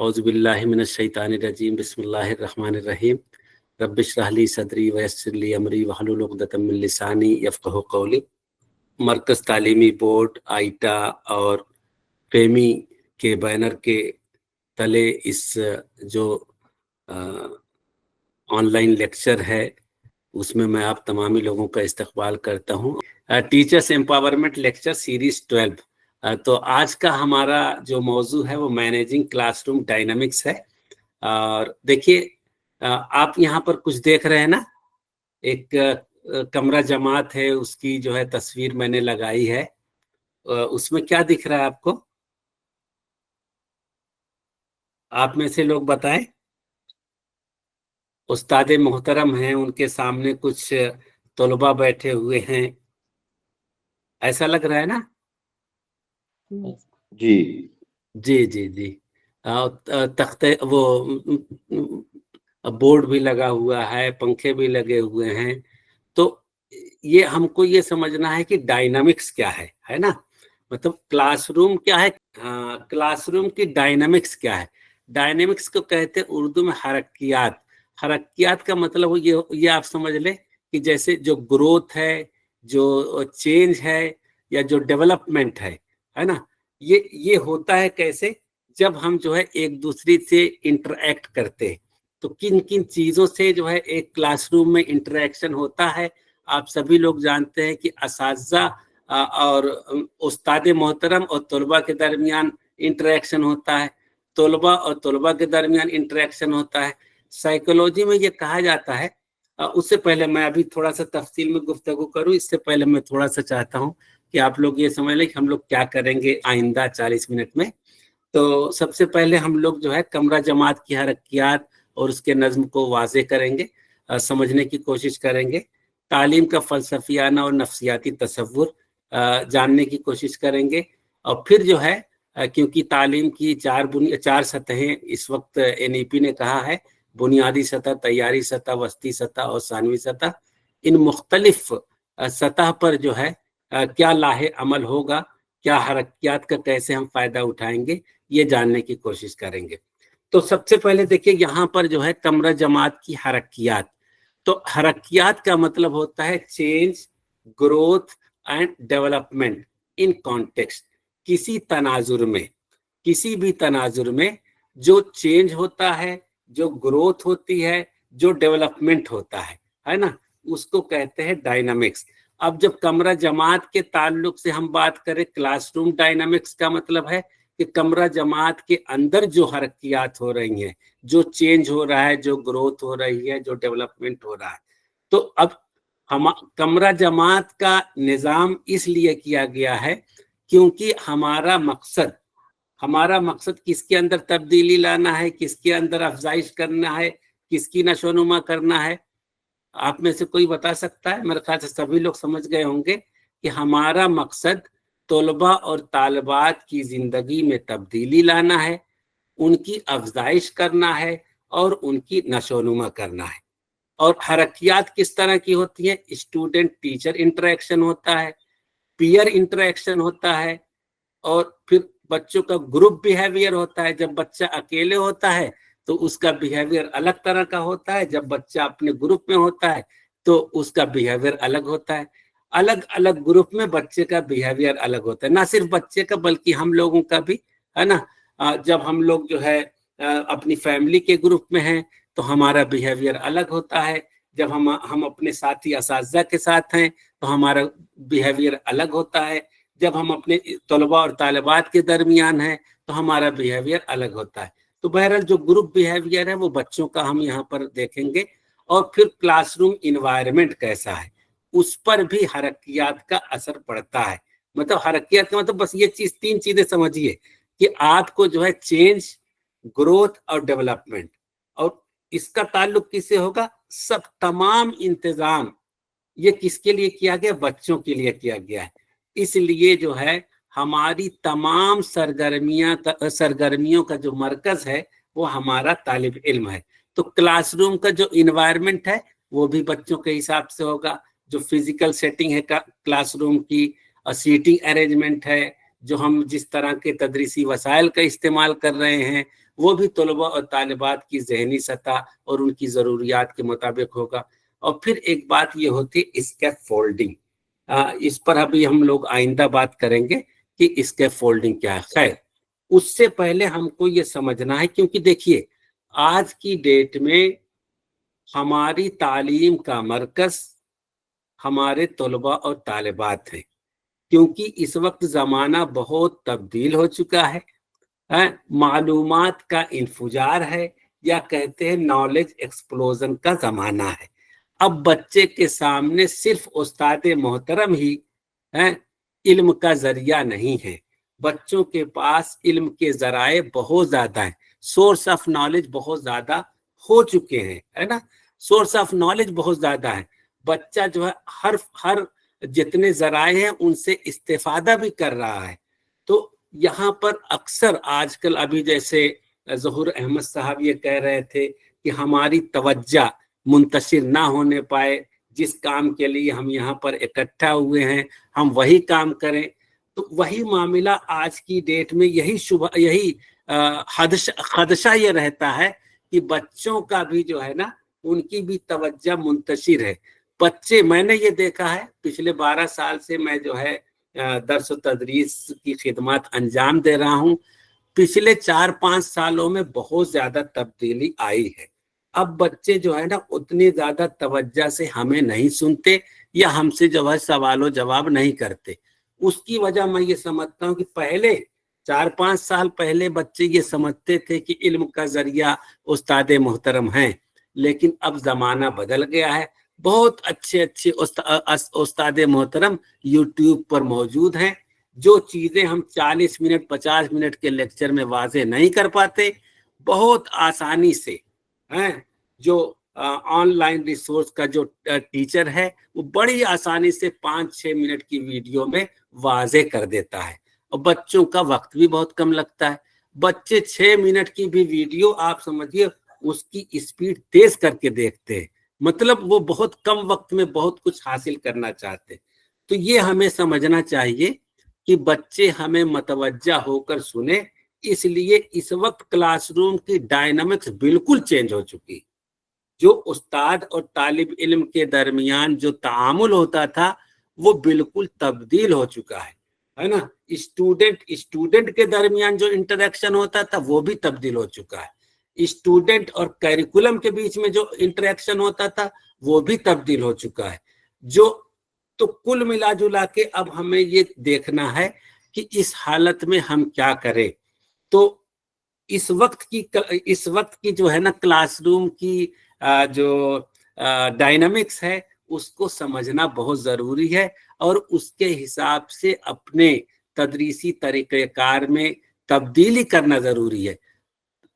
औज़ु बिल्लाहि मिनश शैतानिर रजीम बिस्मिल्लाहिर रहमानिर रहीम रब्बि इश्रह ली सदरी वयस्सिर ली अमरी वहलुल उक़दतम मिन लिसानी यफ़क़हू क़ौली। मरकज़ तालीमी बोर्ड आइटा और फेमी के बैनर के तले इस जो ऑनलाइन लेक्चर है उसमें मैं आप तमामी लोगों का इस्तकबाल करता हूँ। Teachers empowerment lecture series 12। तो आज का हमारा जो मौजू है वो मैनेजिंग क्लासरूम डायनामिक्स है। और देखिए आप यहाँ पर कुछ देख रहे हैं ना, एक कमरा जमात है, उसकी जो है तस्वीर मैंने लगाई है। उसमें क्या दिख रहा है आपको? आप में से लोग बताएं। उस्ताद मोहतरम हैं, उनके सामने कुछ तलबा बैठे हुए हैं, ऐसा लग रहा है ना? जी जी जी जी। तख्ते वो बोर्ड भी लगा हुआ है, पंखे भी लगे हुए हैं। तो ये हमको ये समझना है कि डायनामिक्स क्या है ना? मतलब क्लासरूम क्या है, क्लासरूम की डायनामिक्स क्या है। डायनामिक्स को कहते हैं उर्दू में हरकियात। हरकियात का मतलब ये आप समझ लें कि जैसे जो ग्रोथ है, जो चेंज है, या जो डेवलपमेंट है ना, ये होता है कैसे, जब हम जो है एक दूसरे से इंटरेक्ट करते हैं। तो किन किन चीजों से जो है एक क्लासरूम में इंटरेक्शन होता है। आप सभी लोग जानते हैं कि असातिज़ा और उस्ताद मोहतरम और तलबा के दरमियान इंटरेक्शन होता है, तलबा और तलबा के दरमियान इंटरेक्शन होता है। साइकोलॉजी में ये कहा जाता है, उससे पहले मैं अभी थोड़ा सा तफसील में गुफ्तगू करूं, इससे पहले मैं थोड़ा सा चाहता हूं कि आप लोग ये समझ लें कि हम लोग क्या करेंगे आइंदा 40 मिनट में। तो सबसे पहले हम लोग जो है कमरा जमात की हरकियात और उसके नज़्म को वाज़े करेंगे, समझने की कोशिश करेंगे। तालीम का फ़लसफ़ियाना और नफ्सियाती तसव्वुर जानने की कोशिश करेंगे। और फिर जो है क्योंकि तालीम की चार सतहें इस वक्त NEP ने कहा है, बुनियादी सतह, तैयारी सतह, वस्ती सतह और सानवी सतह। इन मुख्तलिफ सतह पर जो है क्या लाहे अमल होगा, क्या हरकियात का कैसे हम फ़ायदा उठाएंगे, ये जानने की कोशिश करेंगे। तो सबसे पहले देखिए यहाँ पर जो है कमरा जमात की हरकियात। तो हरकियात का मतलब होता है change, growth and development in context. किसी तनाजुर में, किसी भी तनाजुर में जो चेंज होता है, जो ग्रोथ होती है, जो डेवलपमेंट होता है ना, उसको कहते हैं डायनामिक्स। अब जब कमरा जमात के ताल्लुक से हम बात करें, क्लासरूम डायनामिक्स का मतलब है कि कमरा जमात के अंदर जो हरकियात हो रही हैं, जो चेंज हो रहा है, जो ग्रोथ हो रही है, जो डेवलपमेंट हो रहा है। तो अब हम कमरा जमात का निज़ाम इसलिए किया गया है क्योंकि हमारा मकसद किसके अंदर तब्दीली लाना है, किसके अंदर अफजाइश करना है, किसकी नशोनुमा करना है। आप में से कोई बता सकता है? मेरे ख्याल से सभी लोग समझ गए होंगे कि हमारा मकसद तलबा और तालिबात की जिंदगी में तब्दीली लाना है, उनकी अफजाइश करना है और उनकी नशोनुमा करना है। और हरकियात किस तरह की होती हैं? स्टूडेंट टीचर इंटरेक्शन होता है, पीयर इंटरेक्शन होता है, और फिर बच्चों का ग्रुप बिहेवियर होता है। जब बच्चा अकेले होता है तो उसका बिहेवियर अलग तरह का होता है, जब बच्चा अपने ग्रुप में होता है तो उसका बिहेवियर अलग होता है। अलग अलग ग्रुप में बच्चे का बिहेवियर अलग होता है, ना सिर्फ बच्चे का बल्कि हम लोगों का भी, है ना। जब हम लोग जो है अपनी फैमिली के ग्रुप में हैं तो हमारा बिहेवियर अलग होता है। जब हम अपने साथी असातिज़ा के साथ हैं तो हमारा बिहेवियर अलग होता है। जब हम अपने तलबा और तालिबात के दरमियान हैं तो हमारा बिहेवियर अलग होता है। तो बहरहाल जो ग्रुप बिहेवियर है वो बच्चों का हम यहाँ पर देखेंगे। और फिर क्लासरूम इन्वायरमेंट कैसा है, उस पर भी हरकियात का असर पड़ता है। मतलब हरकियात का मतलब बस ये तीन चीजें समझिए कि आपको जो है चेंज, ग्रोथ और डेवलपमेंट, और इसका ताल्लुक किससे होगा? सब तमाम इंतजाम ये किसके लिए किया गया? बच्चों के लिए किया गया है। इसलिए जो है हमारी तमाम सरगर्मियों का जो मरकज है वो हमारा तालिब इल्म है। तो क्लासरूम का जो इन्वायरमेंट है वो भी बच्चों के हिसाब से होगा। जो फिजिकल सेटिंग है क्लासरूम की, सीटिंग अरेंजमेंट है, जो हम जिस तरह के तदरीसी वसाइल का इस्तेमाल कर रहे हैं وہ بھی طلباء اور طالبات کی ذہنی سطح اور ان کی ضروریات کے مطابق ہوگا. اور پھر ایک بات یہ ہوتی ہے اسکیپ فولڈنگ. اس پر ابھی ہم لوگ آئندہ بات کریں گے کہ اسکیپ فولڈنگ کیا ہے. خیر اس سے پہلے ہم کو یہ سمجھنا ہے، کیونکہ دیکھیے آج کی ڈیٹ میں ہماری تعلیم کا مرکز ہمارے طلباء اور طالبات ہیں، کیونکہ اس وقت زمانہ بہت تبدیل ہو چکا ہے. معلومات کا انفجار ہے، یا کہتے ہیں نالج ایکسپلوژن کا زمانہ ہے. اب بچے کے سامنے صرف استاد محترم ہی علم کا ذریعہ نہیں ہے، بچوں کے پاس علم کے ذرائع بہت زیادہ ہیں. سورس آف نالج بہت زیادہ ہو چکے ہیں، ہے نا. سورس آف نالج بہت زیادہ ہے. بچہ جو ہے ہر جتنے ذرائع ہیں ان سے استفادہ بھی کر رہا ہے. تو یہاں پر اکثر آج کل ابھی جیسے ظہور احمد صاحب یہ کہہ رہے تھے کہ ہماری توجہ منتشر نہ ہونے پائے، جس کام کے لیے ہم یہاں پر اکٹھا ہوئے ہیں ہم وہی کام کریں. تو وہی معاملہ آج کی ڈیٹ میں یہی خدشہ یہ رہتا ہے کہ بچوں کا بھی جو ہے نا ان کی بھی توجہ منتشر ہے. بچے، میں نے یہ دیکھا ہے پچھلے 12 سال سے میں جو ہے درس و تدریس کی خدمات انجام دے رہا ہوں. پچھلے 4-5 سالوں میں بہت زیادہ تبدیلی آئی ہے. اب بچے جو ہے نا اتنی زیادہ توجہ سے ہمیں نہیں سنتے یا ہم سے جو ہے سوال و جواب نہیں کرتے. اس کی وجہ میں یہ سمجھتا ہوں کہ پہلے 4-5 سال پہلے بچے یہ سمجھتے تھے کہ علم کا ذریعہ استاد محترم ہیں، لیکن اب زمانہ بدل گیا ہے. بہت اچھے استاد محترم یوٹیوب پر موجود ہیں. جو چیزیں ہم 40 منٹ 50 منٹ کے لیکچر میں واضح نہیں کر پاتے، بہت آسانی سے جو آن لائن ریسورس کا جو ٹیچر ہے وہ بڑی آسانی سے 5-6 منٹ کی ویڈیو میں واضح کر دیتا ہے، اور بچوں کا وقت بھی بہت کم لگتا ہے. بچے 6 منٹ کی بھی ویڈیو آپ سمجھیے اس کی اسپیڈ تیز کر کے دیکھتے ہیں، مطلب وہ بہت کم وقت میں بہت کچھ حاصل کرنا چاہتے. تو یہ ہمیں سمجھنا چاہیے کہ بچے ہمیں متوجہ ہو کر سنیں. اس لیے اس وقت کلاس روم کی ڈائنامکس بالکل چینج ہو چکی. جو استاد اور طالب علم کے درمیان جو تعامل ہوتا تھا وہ بالکل تبدیل ہو چکا ہے نا. اسٹوڈنٹ کے درمیان جو انٹریکشن ہوتا تھا وہ بھی تبدیل ہو چکا ہے. اسٹوڈنٹ اور کیریکولم کے بیچ میں جو انٹریکشن ہوتا تھا وہ بھی تبدیل ہو چکا ہے. تو کل ملا جلا کے اب ہمیں یہ دیکھنا ہے کہ اس حالت میں ہم کیا کریں. تو اس وقت کی جو ہے نا کلاس روم کی جو ڈائنامکس ہے اس کو سمجھنا بہت ضروری ہے، اور اس کے حساب سے اپنے تدریسی طریقہ کار میں تبدیلی کرنا ضروری ہے.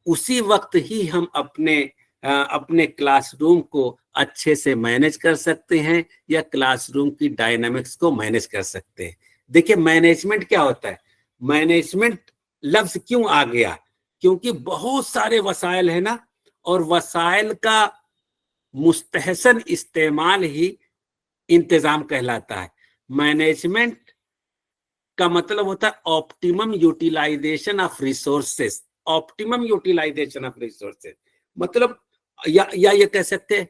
اسی وقت ہی ہم اپنے کلاس روم کو اچھے سے مینج کر سکتے ہیں یا کلاس روم کی ڈائنامکس کو مینج کر سکتے ہیں. دیکھیں مینجمنٹ کیا ہوتا ہے. مینجمنٹ لفظ کیوں آ گیا؟ کیونکہ بہت سارے وسائل ہیں نا، اور وسائل کا مستحسن استعمال ہی انتظام کہلاتا ہے. مینجمنٹ کا مطلب ہوتا ہے optimum utilisation of resources. Optimum utilisation of resources مطلب یا یہ کہہ سکتے ہیں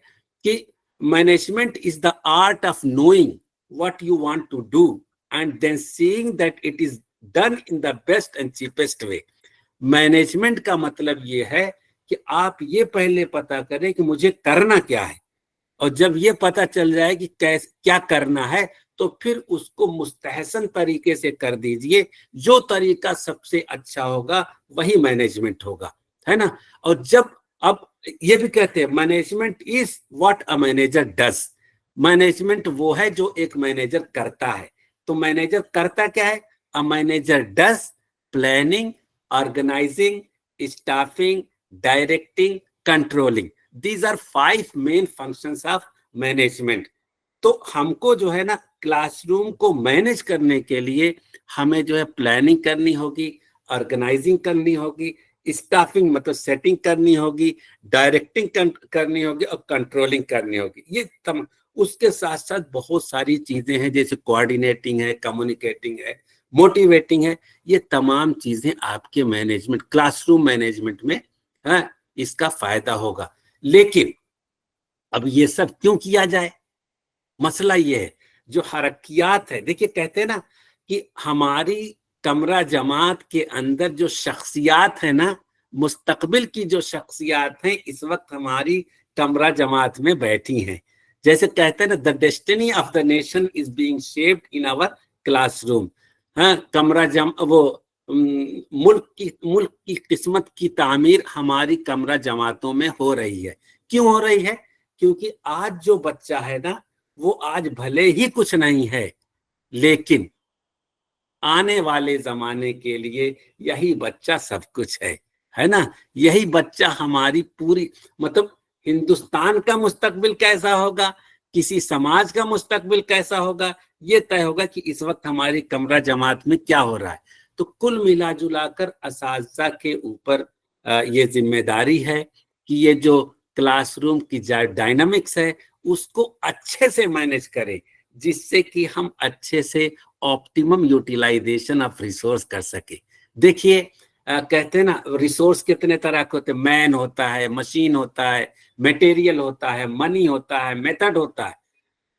کہ management is the art of knowing what you want to do and then seeing that it is done in the best and cheapest way. Management کا مطلب یہ ہے کہ آپ یہ پہلے پتا کریں کہ مجھے کرنا کیا ہے، اور جب یہ پتا چل جائے کہ کیا کرنا ہے تو پھر اس کو مستحسن طریقے سے کر دیجئے. جو طریقہ سب سے اچھا ہوگا وہی مینجمنٹ ہوگا، ہے نا. اور اب یہ بھی کہتے ہیں management is what a manager does. Management وہ ہے جو ایک مینیجر کرتا ہے. تو مینیجر کرتا کیا ہے؟ A manager does planning, organising, staffing, directing, controlling. These are 5 main functions of management. تو ہم کو جو ہے نا کلاس روم کو مینج کرنے کے لیے ہمیں جو ہے پلاننگ کرنی ہوگی، آرگنائزنگ کرنی ہوگی، اسٹافنگ مطلب سیٹنگ کرنی ہوگی، ڈائریکٹنگ کرنی ہوگی، اور کنٹرولنگ کرنی ہوگی. یہ اس کے ساتھ ساتھ بہت ساری چیزیں ہیں جیسے کوآرڈینیٹنگ ہے، کمیونیکیٹنگ ہے. موٹیویٹنگ ہے. یہ تمام چیزیں آپ کے مینجمنٹ، کلاس روم مینجمنٹ میں اس کا فائدہ ہوگا. لیکن اب یہ سب کیوں کیا جائے؟ مسئلہ یہ ہے جو حرکیات ہے. دیکھیے کہتے ہیں نا کہ ہماری کمرہ جماعت کے اندر جو شخصیات ہیں نا، مستقبل کی جو شخصیات ہیں اس وقت ہماری کمرہ جماعت میں بیٹھی ہیں. جیسے کہتے ہیں نا، the destiny of the nation is being shaped in our classroom. کمرہ وہ ملک کی قسمت کی تعمیر ہماری کمرہ جماعتوں میں ہو رہی ہے. کیوں ہو رہی ہے؟ کیونکہ آج جو بچہ ہے نا، وہ آج بھلے ہی کچھ نہیں ہے، لیکن آنے والے زمانے کے لیے یہی بچہ سب کچھ ہے نا. یہی بچہ ہماری پوری مطلب ہندوستان کا مستقبل کیسا ہوگا، کسی سماج کا مستقبل کیسا ہوگا، یہ طے ہوگا کہ اس وقت ہماری کمرہ جماعت میں کیا ہو رہا ہے. تو کل ملا جلا کر اساتذہ کے اوپر یہ ذمہ داری ہے کہ یہ جو کلاس روم کی ڈائنامکس ہے اس کو اچھے سے مینج کرے، جس سے کہ ہم اچھے سے آپٹیمم یوٹیلائزیشن آف ریسورس کر سکے. دیکھیے کہتے ہیں نا ریسورس کتنے طرح کے ہوتے ہیں، مین ہوتا ہے، مشین ہوتا ہے، میٹیریل ہوتا ہے، منی ہوتا ہے، میتھڈ ہوتا ہے.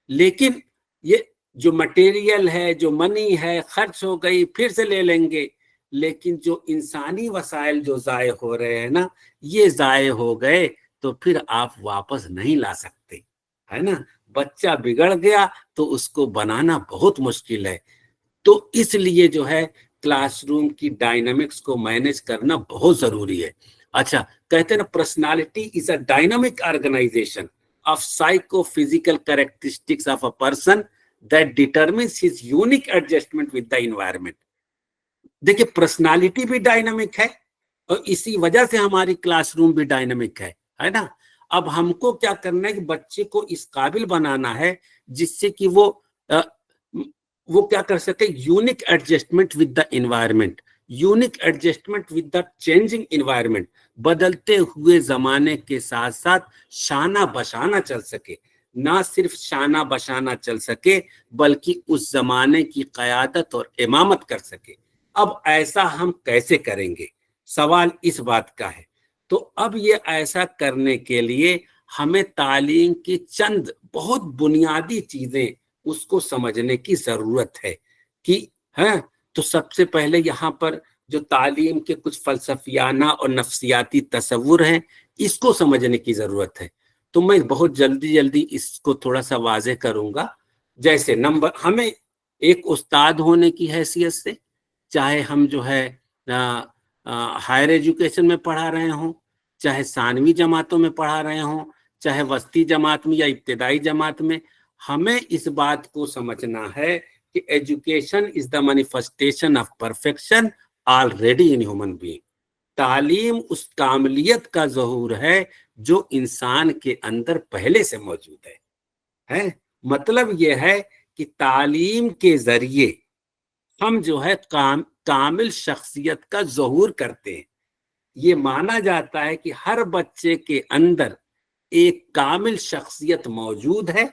لیکن یہ جو مٹیریل ہے، جو منی ہے، خرچ ہو گئی پھر سے لے لیں گے. لیکن جو انسانی وسائل جو ضائع ہو رہے ہیں نا، یہ ضائع ہو گئے تو پھر آپ واپس نہیں لا سکتے، ہے نا. بچہ بگڑ گیا تو اس کو بنانا بہت مشکل ہے. تو اس لیے جو ہے کلاس روم کی ڈائنامکس کو مینج کرنا بہت ضروری ہے. اچھا کہتے ہیں نا، personality is a dynamic organisation of psychophysical characteristics of a person that determines his unique adjustment with the environment. دیکھیں پرسنالٹی بھی ڈائنامک ہے اور اسی وجہ سے ہماری کلاس روم بھی ڈائنامک ہے نا. اب ہم کو کیا کرنا ہے کہ بچے کو اس قابل بنانا ہے جس سے کہ وہ کیا کر سکے، unique adjustment with the environment, unique adjustment with the changing environment, بدلتے ہوئے زمانے کے ساتھ ساتھ شانہ بشانہ چل سکے. نہ صرف شانہ بشانہ چل سکے بلکہ اس زمانے کی قیادت اور امامت کر سکے. اب ایسا ہم کیسے کریں گے؟ سوال اس بات کا ہے. تو اب یہ ایسا کرنے کے لیے ہمیں تعلیم کی چند بہت بنیادی چیزیں اس کو سمجھنے کی ضرورت ہے کہ تو سب سے پہلے یہاں پر جو تعلیم کے کچھ فلسفیانہ اور نفسیاتی تصور ہیں اس کو سمجھنے کی ضرورت ہے. تو میں بہت جلدی اس کو تھوڑا سا واضح کروں گا. جیسے ہمیں ایک استاد ہونے کی حیثیت سے، چاہے ہم جو ہے ہائر ایجوکیشن میں پڑھا رہے ہوں، چاہے ثانوی جماعتوں میں پڑھا رہے ہوں، چاہے وسطی جماعت میں یا ابتدائی جماعت میں، ہمیں اس بات کو سمجھنا ہے کہ education is the manifestation of perfection already in human being. تعلیم اس کاملیت کا ظہور ہے جو انسان کے اندر پہلے سے موجود ہے. مطلب یہ ہے کہ تعلیم کے ذریعے ہم جو ہے کامل شخصیت کا ظہور کرتے ہیں. یہ مانا جاتا ہے کہ ہر بچے کے اندر ایک کامل شخصیت موجود ہے.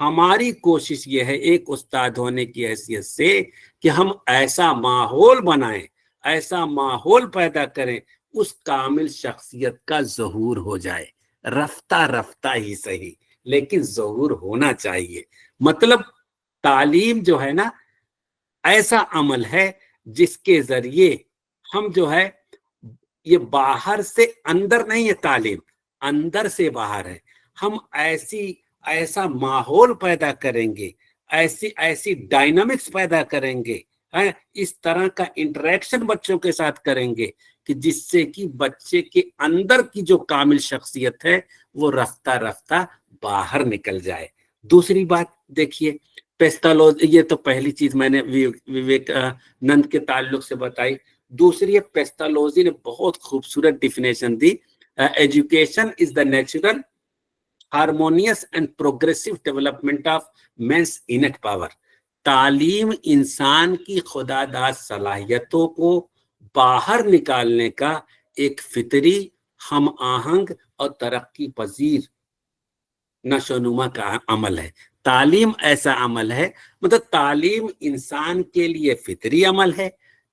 ہماری کوشش یہ ہے ایک استاد ہونے کی حیثیت سے کہ ہم ایسا ماحول بنائیں، ایسا ماحول پیدا کریں اس کامل شخصیت کا ظہور ہو جائے. رفتہ ہی صحیح لیکن ظہور ہونا چاہیے. مطلب تعلیم جو ہے نا ایسا عمل ہے جس کے ذریعے ہم جو ہے یہ باہر سے اندر نہیں ہے، تعلیم اندر سے باہر ہے. ہم ایسا ماحول پیدا کریں گے، ایسی ڈائنامکس پیدا کریں گے، اس طرح کا انٹریکشن بچوں کے ساتھ کریں گے کہ جس سے کہ بچے کے اندر کی جو کامل شخصیت ہے وہ رفتہ باہر نکل جائے. دوسری بات دیکھیے پیسٹالوجی، یہ تو پہلی چیز میں نے وویکانند کے تعلق سے بتائی. دوسری ہے پیسٹالوجی نے بہت خوبصورت ڈیفینیشن دی. Education is the natural harmonious and progressive development of man's innate power. تعلیم انسان کی خدا داد صلاحیتوں کو باہر نکالنے کا ایک فطری، ہم آہنگ اور ترقی پذیر نشو و نما کا عمل ہے. تعلیم ایسا عمل ہے، مطلب تعلیم انسان کے لیے فطری عمل ہے،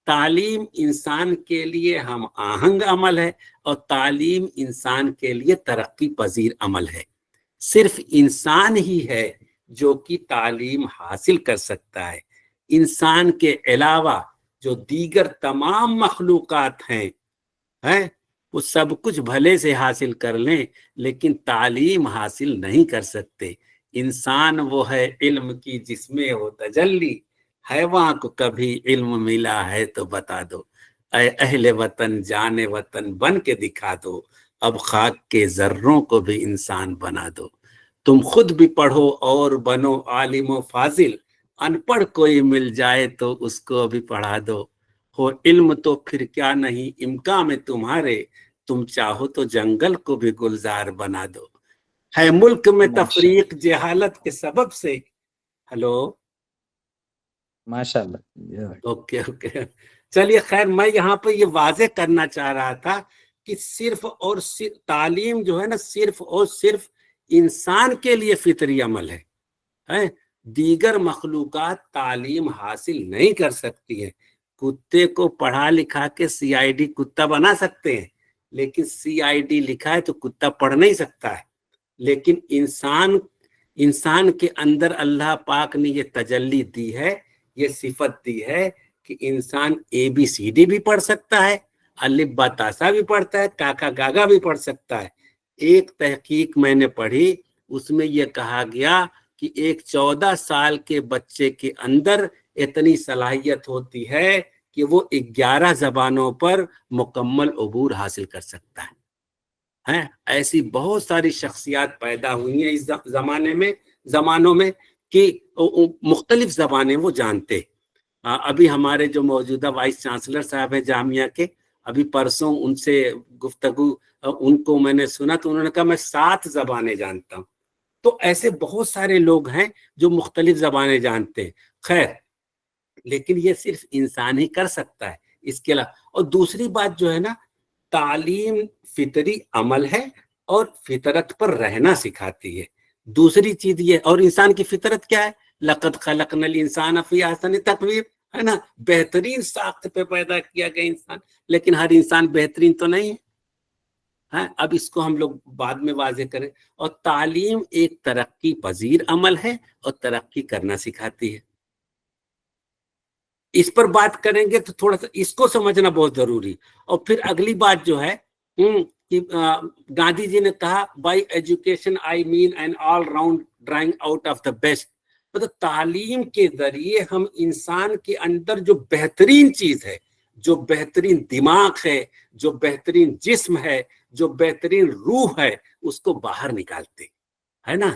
تعلیم انسان کے لیے ہم آہنگ عمل ہے، اور تعلیم انسان کے لیے ترقی پذیر عمل ہے۔ صرف انسان ہی ہے جو کہ تعلیم حاصل کر سکتا ہے۔ انسان کے علاوہ جو دیگر تمام مخلوقات ہیں وہ سب کچھ بھلے سے حاصل کر لیں لیکن تعلیم حاصل نہیں کر سکتے۔ انسان وہ ہے علم کی جس میں ہو تجلی، حیوان کو کبھی علم ملا ہے تو بتا دو، اے اہل وطن جان وطن بن کے دکھا دو، اب خاک کے ذروں کو بھی انسان بنا دو۔ تم خود بھی پڑھو اور بنو عالم و فاضل، ان پڑھ کوئی مل جائے تو اس کو بھی پڑھا دو، ہو علم تو پھر کیا نہیں امکان میں تمہارے، تم چاہو تو جنگل کو بھی گلزار بنا دو۔ ہے ملک میں تفریق جہالت کے سبب سے، ہلو ماشاءاللہ، اوکے چلیے خیر، میں یہاں پہ یہ واضح کرنا چاہ رہا تھا کہ صرف اور صرف تعلیم جو ہے نا صرف اور صرف انسان کے لیے فطری عمل ہے۔ دیگر مخلوقات تعلیم حاصل نہیں کر سکتی ہیں۔ کتے کو پڑھا لکھا کے سی آئی ڈی کتا بنا سکتے ہیں، لیکن سی آئی ڈی لکھا ہے تو کتا پڑھ نہیں سکتا ہے۔ لیکن انسان کے اندر اللہ پاک نے یہ تجلی دی ہے، یہ صفت دی ہے کہ انسان اے بی سی ڈی بھی پڑھ سکتا ہے، الف با تا سا بھی پڑھتا ہے، کاکا گاگا بھی پڑھ سکتا ہے۔ ایک تحقیق میں نے پڑھی، اس میں یہ کہا گیا کہ ایک 14 سال کے بچے کے اندر اتنی صلاحیت ہوتی ہے کہ وہ 11 زبانوں پر مکمل عبور حاصل کر سکتا ہے۔ ایسی بہت ساری شخصیات پیدا ہوئی ہیں اس زمانوں میں کہ مختلف زبانیں وہ جانتے۔ ابھی ہمارے جو موجودہ وائس چانسلر صاحب ہیں جامعہ کے، ابھی پرسوں ان سے گفتگو ان کو میں نے سنا تو انہوں نے کہا میں 7 زبانیں جانتا ہوں۔ تو ایسے بہت سارے لوگ ہیں جو مختلف زبانیں جانتے ہیں۔ خیر، لیکن یہ صرف انسان ہی کر سکتا ہے، اس کے علاوہ۔ اور دوسری بات جو ہے نا، تعلیم فطری عمل ہے اور فطرت پر رہنا سکھاتی ہے۔ دوسری چیز یہ، اور انسان کی فطرت کیا ہے؟ لقد خلقنا الانسان فی احسن تقویم، ہے نا، بہترین ساخت پہ پیدا کیا گیا انسان، لیکن ہر انسان بہترین تو نہیں ہے۔ اب اس کو ہم لوگ بعد میں واضح کریں۔ اور تعلیم ایک ترقی پذیر عمل ہے اور ترقی کرنا سکھاتی ہے۔ اس پر بات کریں گے تو تھوڑا سا اس کو سمجھنا بہت ضروری۔ اور پھر اگلی بات جو ہے کہ گاندھی جی نے کہا by education I mean an all round drawing out of the best, مطلب تعلیم کے ذریعے ہم انسان کے اندر جو بہترین چیز ہے، جو بہترین دماغ ہے، جو بہترین جسم ہے، جو بہترین روح ہے، اس کو باہر نکالتے، ہے نا۔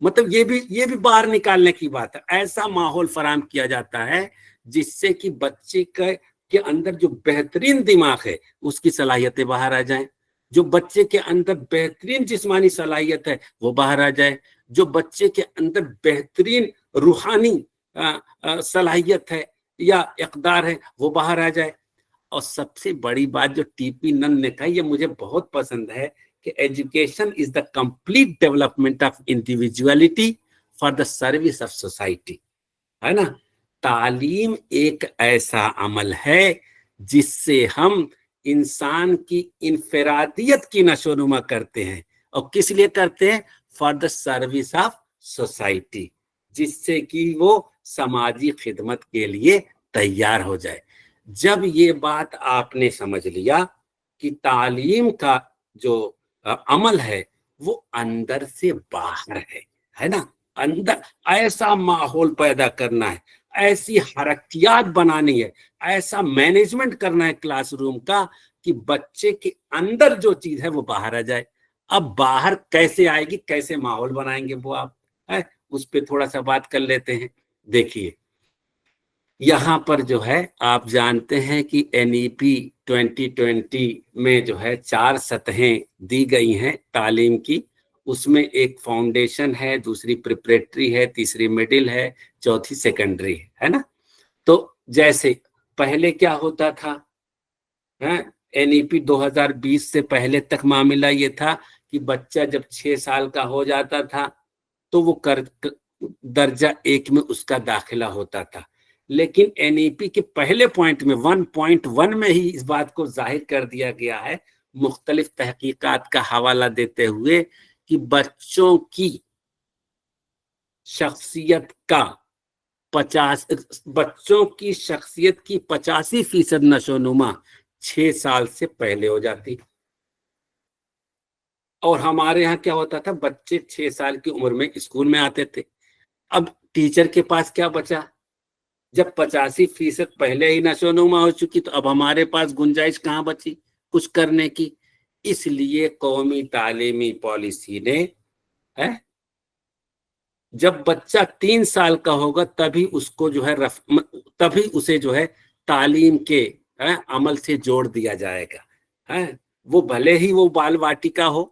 مطلب یہ بھی باہر نکالنے کی بات ہے۔ ایسا ماحول فراہم کیا جاتا ہے جس سے کہ بچے کے اندر جو بہترین دماغ ہے اس کی صلاحیتیں باہر آ جائیں، جو بچے کے اندر بہترین جسمانی صلاحیت ہے وہ باہر آ جائے، جو بچے کے اندر بہترین روحانی صلاحیت ہے یا اقدار ہے وہ باہر آ جائے۔ اور سب سے بڑی بات جو ٹی پی نن نے کہا، یہ مجھے بہت پسند ہے کہ education is the complete development of individuality for the service of society, ہے نا۔ تعلیم ایک ایسا عمل ہے جس سے ہم انسان کی انفرادیت کی نشو و نما کرتے ہیں، اور کس لیے کرتے ہیں؟ For the service of society, جس سے کہ وہ سماجی خدمت کے لیے تیار ہو جائے۔ جب یہ بات آپ نے سمجھ لیا کہ تعلیم کا جو عمل ہے وہ اندر سے باہر ہے نا، اندر ایسا ماحول پیدا کرنا ہے، ایسی حرکیات بنانی ہے، ایسا مینجمنٹ کرنا ہے کلاس روم کا کہ بچے کے اندر جو چیز ہے وہ باہر آ جائے۔ اب باہر کیسے آئے گی، کیسے ماحول بنائیں گے وہ آپ اس پہ تھوڑا سا بات کر لیتے ہیں۔ دیکھیے یہاں پر جو ہے آپ جانتے ہیں کہ این ای پی 2020 میں جو ہے 4 سطحیں دی گئی ہیں تعلیم کی۔ اس میں ایک فاؤنڈیشن ہے، دوسری پریپریٹری ہے، تیسری مڈل ہے، چوتھی سیکنڈری ہے نا۔ تو جیسے پہلے کیا ہوتا تھا، این ای پی 2020 سے پہلے تک معاملہ یہ تھا کہ بچہ جب 6 سال کا ہو جاتا تھا تو وہ درجہ 1 میں اس کا داخلہ ہوتا تھا، لیکن این ای پی کے پہلے پوائنٹ میں 1.1 میں ہی اس بات کو ظاہر کر دیا گیا ہے، مختلف تحقیقات کا حوالہ دیتے ہوئے، کہ بچوں کی شخصیت کا 85% نشو نما 6 سال سے پہلے ہو جاتی. اور ہمارے ہاں کیا ہوتا تھا، بچے 6 سال کی عمر میں اسکول میں آتے تھے. اب ٹیچر کے پاس کیا بچا، جب 85% پہلے ہی نشو نما ہو چکی تو اب ہمارے پاس گنجائش کہاں بچی کچھ کرنے کی. اس لیے قومی تعلیمی پالیسی نے جب بچہ 3 سال کا ہوگا تبھی اس کو جو ہے تبھی اسے جو ہے تعلیم کے عمل سے جوڑ دیا جائے گا. وہ بھلے ہی وہ بال واٹیکا ہو،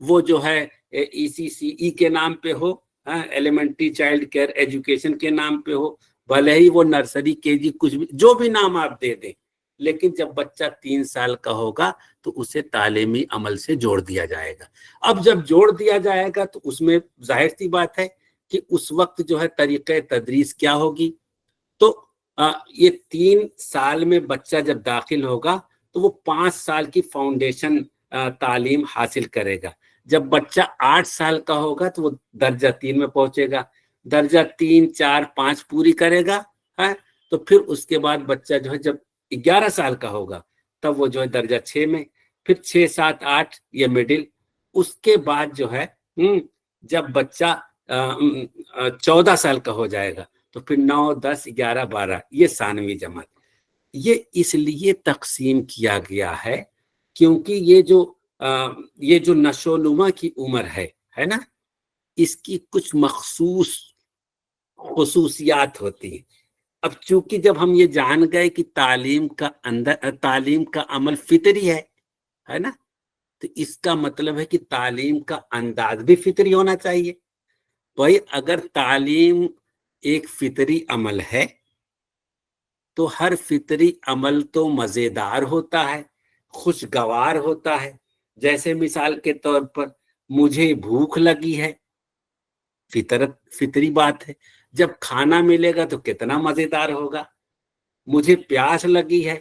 وہ جو ہے ای سی سی ای کے نام پہ ہو، ایلیمنٹری چائلڈ کیئر ایجوکیشن کے نام پہ ہو، بھلے ہی وہ نرسری کے جی کچھ بھی جو بھی نام آپ دے دیں، لیکن جب بچہ 3 سال کا ہوگا تو اسے تعلیمی عمل سے جوڑ دیا جائے گا. اب جب جوڑ دیا جائے گا تو اس میں ظاہر سی بات ہے کہ اس وقت جو ہے طریقہ تدریس کیا ہوگی. تو یہ 3 سال میں بچہ جب داخل ہوگا تو وہ 5 سال کی فاؤنڈیشن تعلیم حاصل کرے گا. جب بچہ 8 سال کا ہوگا تو وہ درجہ 3 میں پہنچے گا، درجہ 3 4 5 پوری کرے گا. تو پھر اس کے بعد بچہ جو ہے جب 11 سال کا ہوگا تب وہ جو ہے درجہ 6 میں، پھر 6 7 8 یہ مڈل. اس کے بعد جو ہے جب بچہ 14 سال کا ہو جائے گا تو پھر 9 10 11 12 یہ ثانوی جماعت. یہ اس لیے تقسیم کیا گیا ہے کیونکہ یہ جو نشو نما کی عمر ہے نا، اس کی کچھ مخصوص خصوصیات ہوتی ہیں. اب چونکہ جب ہم یہ جان گئے کہ تعلیم کا عمل فطری ہے نا، تو اس کا مطلب ہے کہ تعلیم کا انداز بھی فطری ہونا چاہیے. بھائی اگر تعلیم ایک فطری عمل ہے تو ہر فطری عمل تو مزیدار ہوتا ہے، خوشگوار ہوتا ہے. جیسے مثال کے طور پر مجھے بھوک لگی ہے، فطری بات ہے. جب کھانا ملے گا تو کتنا مزیدار ہوگا. مجھے پیاس لگی ہے،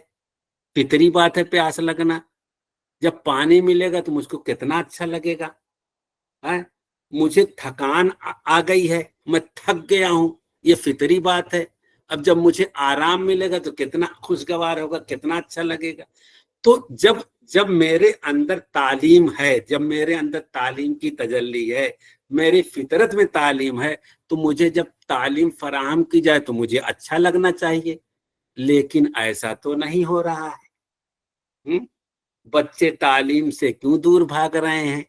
فطری بات ہے پیاس لگنا. جب پانی ملے گا تو مجھ کو کتنا اچھا لگے گا. مجھے تھکان آ گئی ہے، میں تھک گیا ہوں، یہ فطری بات ہے. اب جب مجھے آرام ملے گا تو کتنا خوشگوار ہوگا، کتنا اچھا لگے گا. تو جب میرے اندر تعلیم ہے، جب میرے اندر تعلیم کی تجلی ہے، میری فطرت میں تعلیم ہے، تو مجھے جب تعلیم فراہم کی جائے تو مجھے اچھا لگنا چاہیے. لیکن ایسا تو نہیں ہو رہا ہے. بچے تعلیم سے کیوں دور بھاگ رہے ہیں؟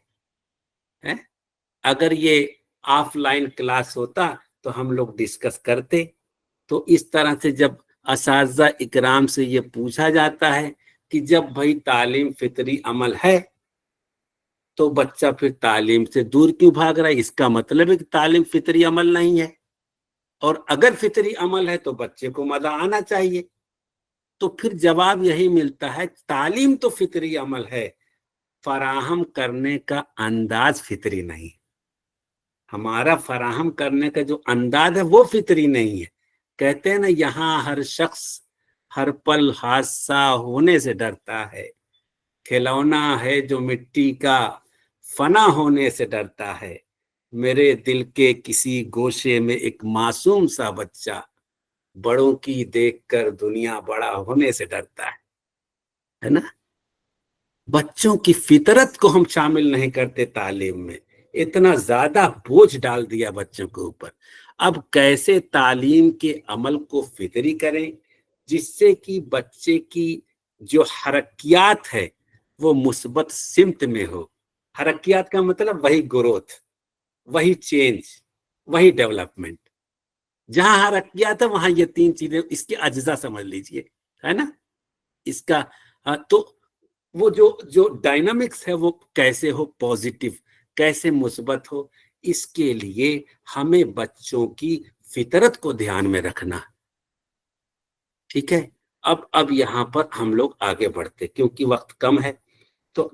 اگر یہ آف لائن کلاس ہوتا تو ہم لوگ ڈسکس کرتے. تو اس طرح سے جب اساتذہ اکرام سے یہ پوچھا جاتا ہے کہ جب بھائی تعلیم فطری عمل ہے تو بچہ پھر تعلیم سے دور کیوں بھاگ رہا ہے، اس کا مطلب ہے کہ تعلیم فطری عمل نہیں ہے. اور اگر فطری عمل ہے تو بچے کو مزہ آنا چاہیے. تو پھر جواب یہی ملتا ہے تعلیم تو فطری عمل ہے، فراہم کرنے کا انداز فطری نہیں. ہمارا فراہم کرنے کا جو انداز ہے وہ فطری نہیں ہے. کہتے ہیں نا یہاں ہر شخص ہر پل حادثہ ہونے سے ڈرتا ہے، کھلونا ہے جو مٹی کا فنا ہونے سے ڈرتا ہے. میرے دل کے کسی گوشے میں ایک معصوم سا بچہ بڑوں کی دیکھ کر دنیا بڑا ہونے سے ڈرتا ہے نا. بچوں کی فطرت کو ہم شامل نہیں کرتے تعلیم میں، اتنا زیادہ بوجھ ڈال دیا بچوں کے اوپر. اب کیسے تعلیم کے عمل کو فطری کریں جس سے کہ بچے کی جو حرکیات ہے وہ مثبت سمت میں ہو. حرکیات کا مطلب وہی گروتھ، وہی چینج، وہی ڈیولپمنٹ. جہاں حرکیات ہے وہاں یہ 3 چیزیں اس کے اجزاء سمجھ لیجئے، ہے نا. اس کا تو وہ جو ڈائنامکس ہے وہ کیسے ہو پوزیٹو، کیسے مثبت ہو، اس کے لیے ہمیں بچوں کی فطرت کو دھیان میں رکھنا. ٹھیک ہے. اب یہاں پر ہم لوگ آگے بڑھتے کیونکہ وقت کم ہے. तो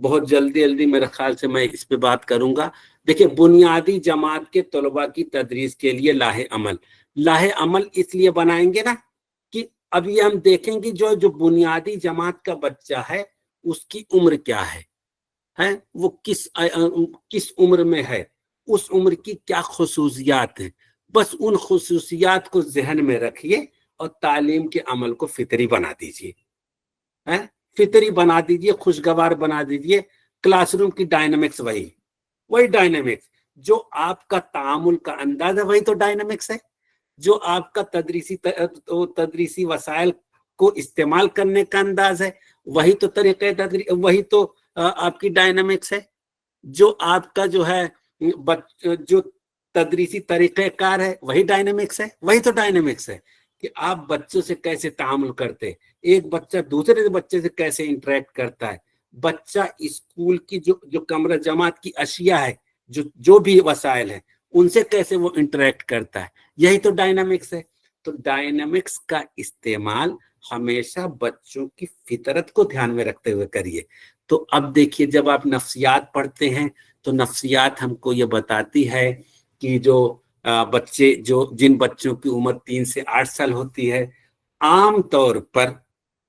बहुत जल्दी जल्दी मेरे ख्याल से मैं इस पे बात करूंगा। देखिए, बुनियादी जमात के तलबा की तदरीस के लिए लाहे अमल इसलिए बनाएंगे ना कि अभी हम देखेंगे जो जो बुनियादी जमात का बच्चा है उसकी उम्र क्या है वो किस उम्र में है, उस उम्र की क्या खुसूसियात है, बस उन खुसूसियात को जहन में रखिए और तालीम के अमल को फितरी बना दीजिए, है फितरी बना दीजिए, खुशगवार बना दीजिए। क्लासरूम की डायनामिक्स वही डायनामिक्स जो आपका तामुल का अंदाज है, वही तो डायनामिक्स है। जो आपका तदरीसी वसाइल को इस्तेमाल करने का अंदाज है, वही तो वही तो आपकी डायनामिक्स है। जो आपका जो है जो तदरीसी तरीक़ेकार है, वही डायनामिक्स है। वही तो डायनामिक्स है कि आप बच्चों से कैसे तामुल करते, एक बच्चा दूसरे बच्चे से कैसे इंटरेक्ट करता है, बच्चा स्कूल की जो कमरा जमात की अशिया है, जो भी वसाइल है, उनसे कैसे वो इंटरेक्ट करता है, यही तो डायनामिक्स है। तो डायनामिक्स का इस्तेमाल हमेशा बच्चों की फितरत को ध्यान में रखते हुए करिए। तो अब देखिए, जब आप नफ्सियात पढ़ते हैं तो नफ्सियात हमको ये बताती है कि जो बच्चे जिन बच्चों की उम्र 3 से 8 साल होती है, आम तौर पर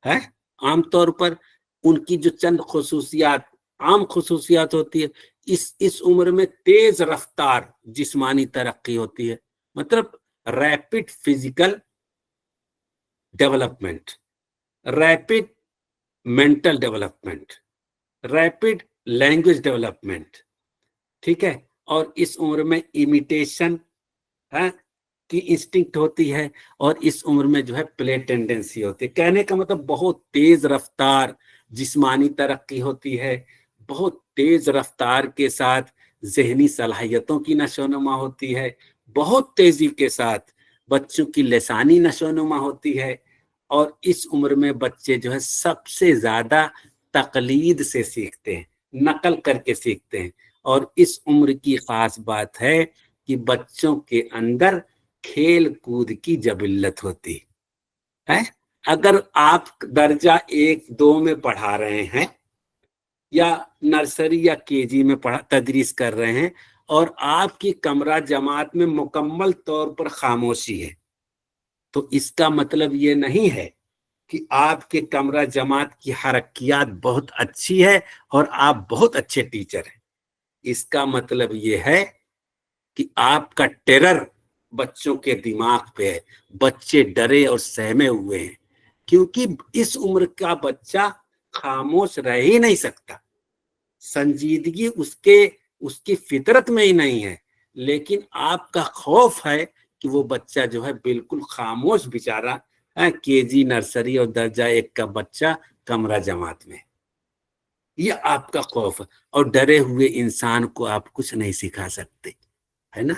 है आमतौर पर उनकी जो चंद खुसूसियात आम खुसूसियात होती है, इस उम्र में तेज रफ्तार जिस्मानी तरक्की होती है, मतलब rapid physical development, rapid mental development, rapid language development, ठीक है। और इस उम्र में इमिटेशन है की इंस्टिंक्ट होती है, और इस उम्र में जो है प्ले टेंडेंसी होती है। कहने का मतलब बहुत तेज रफ्तार जिस्मानी तरक्की होती है, बहुत तेज रफ्तार के साथ जहनी सलाहियतों की नशोनुमा होती है, बहुत तेजी के साथ बच्चों की लसानी नशोनुमा होती है। और इस उम्र में बच्चे जो है सबसे ज्यादा तकलीद से सीखते हैं, नकल करके सीखते हैं। और इस उम्र की खास बात है कि बच्चों के अंदर खेल कूद की जबिल्लत होती है। अगर आप दर्जा 1-2 में पढ़ा रहे हैं या नर्सरी या केजी में तदरीस कर रहे हैं और आपकी कमरा जमात में मुकम्मल तौर पर खामोशी है, तो इसका मतलब ये नहीं है कि आपके कमरा जमात की हरकियात बहुत अच्छी है और आप बहुत अच्छे टीचर हैं। इसका मतलब ये है कि आपका टेरर बच्चों के दिमाग पे है, बच्चे डरे और सहमे हुए हैं, क्योंकि इस उम्र का बच्चा खामोश रह ही नहीं सकता, संजीदगी उसकी फितरत में ही नहीं है। लेकिन आपका खौफ है कि वो बच्चा जो है बिल्कुल खामोश बेचारा है, केजी नर्सरी और दर्जा 1 का बच्चा कमरा जमात में, ये आपका खौफ है। और डरे हुए इंसान को आप कुछ नहीं सिखा सकते, है ना।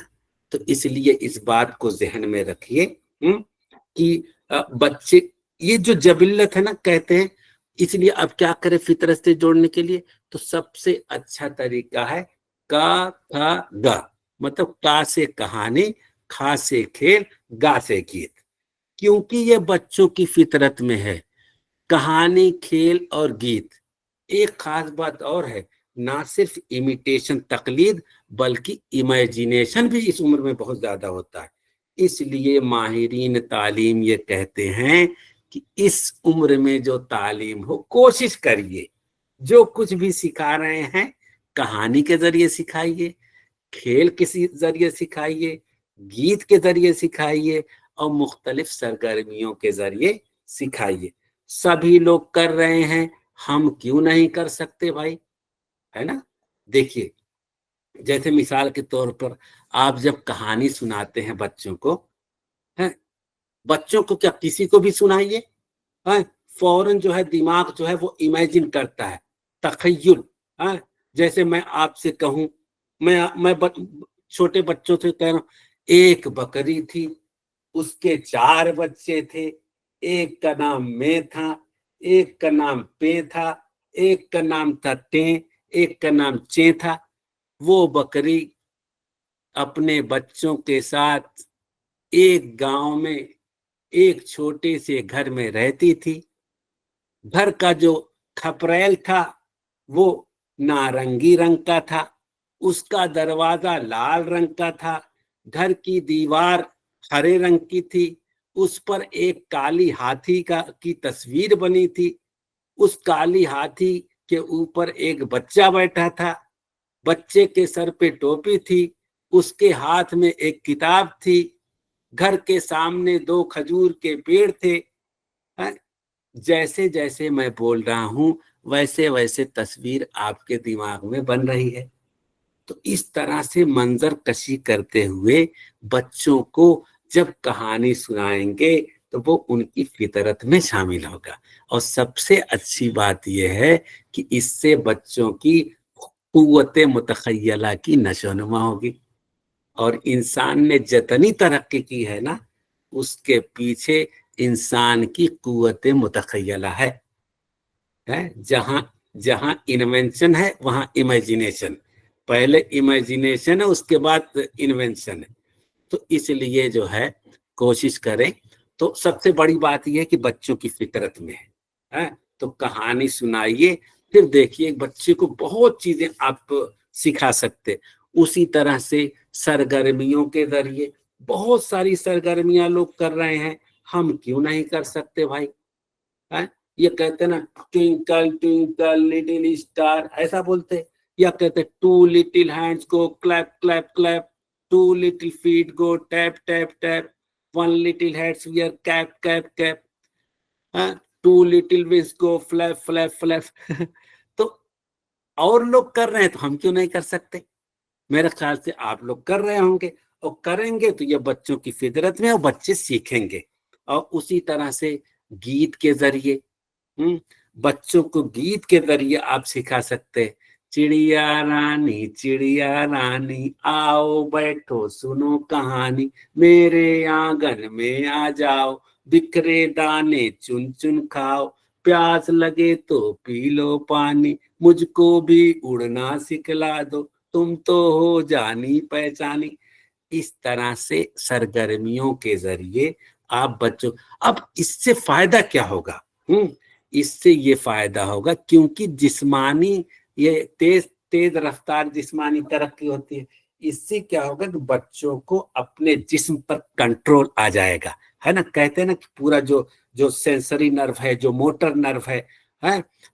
तो इसलिए इस बात को जहन में रखिए कि बच्चे ये जो जबिल्लत है ना, कहते हैं, इसलिए अब क्या करें फितरत से जोड़ने के लिए, तो सबसे अच्छा तरीका है का खा गा, मतलब का से कहानी, खा से खेल, गा से गीत, क्योंकि ये बच्चों की फितरत में है। कहानी, खेल और गीत। एक खास बात और है, ना सिर्फ इमिटेशन तकलीद बल्कि इमेजिनेशन भी इस उम्र में बहुत ज्यादा होता है। इसलिए माहिरीन तालीम ये कहते हैं कि इस उम्र में जो तालीम हो, कोशिश करिए जो कुछ भी सिखा रहे हैं कहानी के जरिए सिखाइए, खेल के जरिए सिखाइए, गीत के जरिए सिखाइए और मुख्तलिफ सरगर्मियों के जरिए सिखाइए। सभी लोग कर रहे हैं, हम क्यों नहीं कर सकते भाई, है ना। देखिए, जैसे मिसाल के तौर पर आप जब कहानी सुनाते हैं बच्चों को, है बच्चों को क्या किसी को भी सुनाइए, है फौरन जो है दिमाग जो है वो इमेजिन करता है, तखय्युल, है। जैसे मैं आपसे कहूं, छोटे बच्चों से कह रहा हूं, एक बकरी थी, उसके 4 बच्चे थे, एक का नाम में था, एक का नाम पे था, एक का नाम था टे, एक का नाम चे था। वो बकरी अपने बच्चों के साथ एक गांव में एक छोटे से घर में रहती थी। घर का जो खपरेल था वो नारंगी रंग का था, उसका दरवाजा लाल रंग का था, घर की दीवार हरे रंग की थी, उस पर एक काली हाथी की तस्वीर बनी थी, उस काली हाथी के ऊपर एक बच्चा बैठा था, बच्चे के सर पे टोपी थी, उसके हाथ में एक किताब थी, घर के सामने 2 खजूर के पेड़ थे। जैसे जैसे मैं बोल रहा हूं वैसे वैसे तस्वीर आपके दिमाग में बन रही है। तो इस तरह से मंजर कशी करते हुए बच्चों को जब कहानी सुनाएंगे तो वो उनकी फितरत में शामिल होगा। और सबसे अच्छी बात यह है कि इससे बच्चों की कुव्वते मुतखय्यला की नशोनुमा होगी। और इंसान ने जितनी तरक्की की है ना, उसके पीछे इंसान की कुव्वते मुतखय्यला है। जहां जहां इन्वेंशन है वहां इमेजिनेशन, पहले इमेजिनेशन है उसके बाद इन्वेंशन है। तो इसलिए जो है कोशिश करें। तो सबसे बड़ी बात यह है कि बच्चों की फितरत में है। तो कहानी सुनाइए, फिर देखिए बच्चे को बहुत चीजें आप सिखा सकते। उसी तरह से सरगर्मियों के जरिए बहुत सारी सरगर्मियां लोग कर रहे हैं, हम क्यों नहीं कर सकते भाई? है ये कहते ना, ट्विंकल ट्विंकल लिटिल स्टार, ऐसा बोलते। या कहते two little hands go clap clap clap, two little feet go tap tap tap, one little heads wear cap cap cap, two little wings go flap flap flap. तो और लोग कर रहे हैं तो हम क्यों नहीं कर सकते? मेरे ख्याल से आप लोग कर रहे होंगे, और करेंगे तो ये बच्चों की फितरत में और बच्चे सीखेंगे। और उसी तरह से गीत के जरिए, बच्चों को गीत के जरिए आप सिखा सकते हैं। चिड़िया रानी आओ बैठो सुनो कहानी, मेरे आंगन में आ जाओ, बिखरे दाने चुन चुन खाओ, प्यास लगे तो पी लो पानी, मुझको भी उड़ना सिखला दो, तुम तो हो जानी पहचानी। इस तरह से सरगर्मियों के जरिए आप बच्चों, अब इससे फायदा क्या होगा? इससे ये फायदा होगा क्योंकि जिस्मानी, ये तेज तेज रफ्तार जिस्मानी तरक्की होती है, इससे क्या होगा कि बच्चों को अपने जिस्म पर कंट्रोल आ जाएगा। है ना, कहते हैं ना कि पूरा जो जो सेंसरी नर्व है, जो मोटर नर्व है,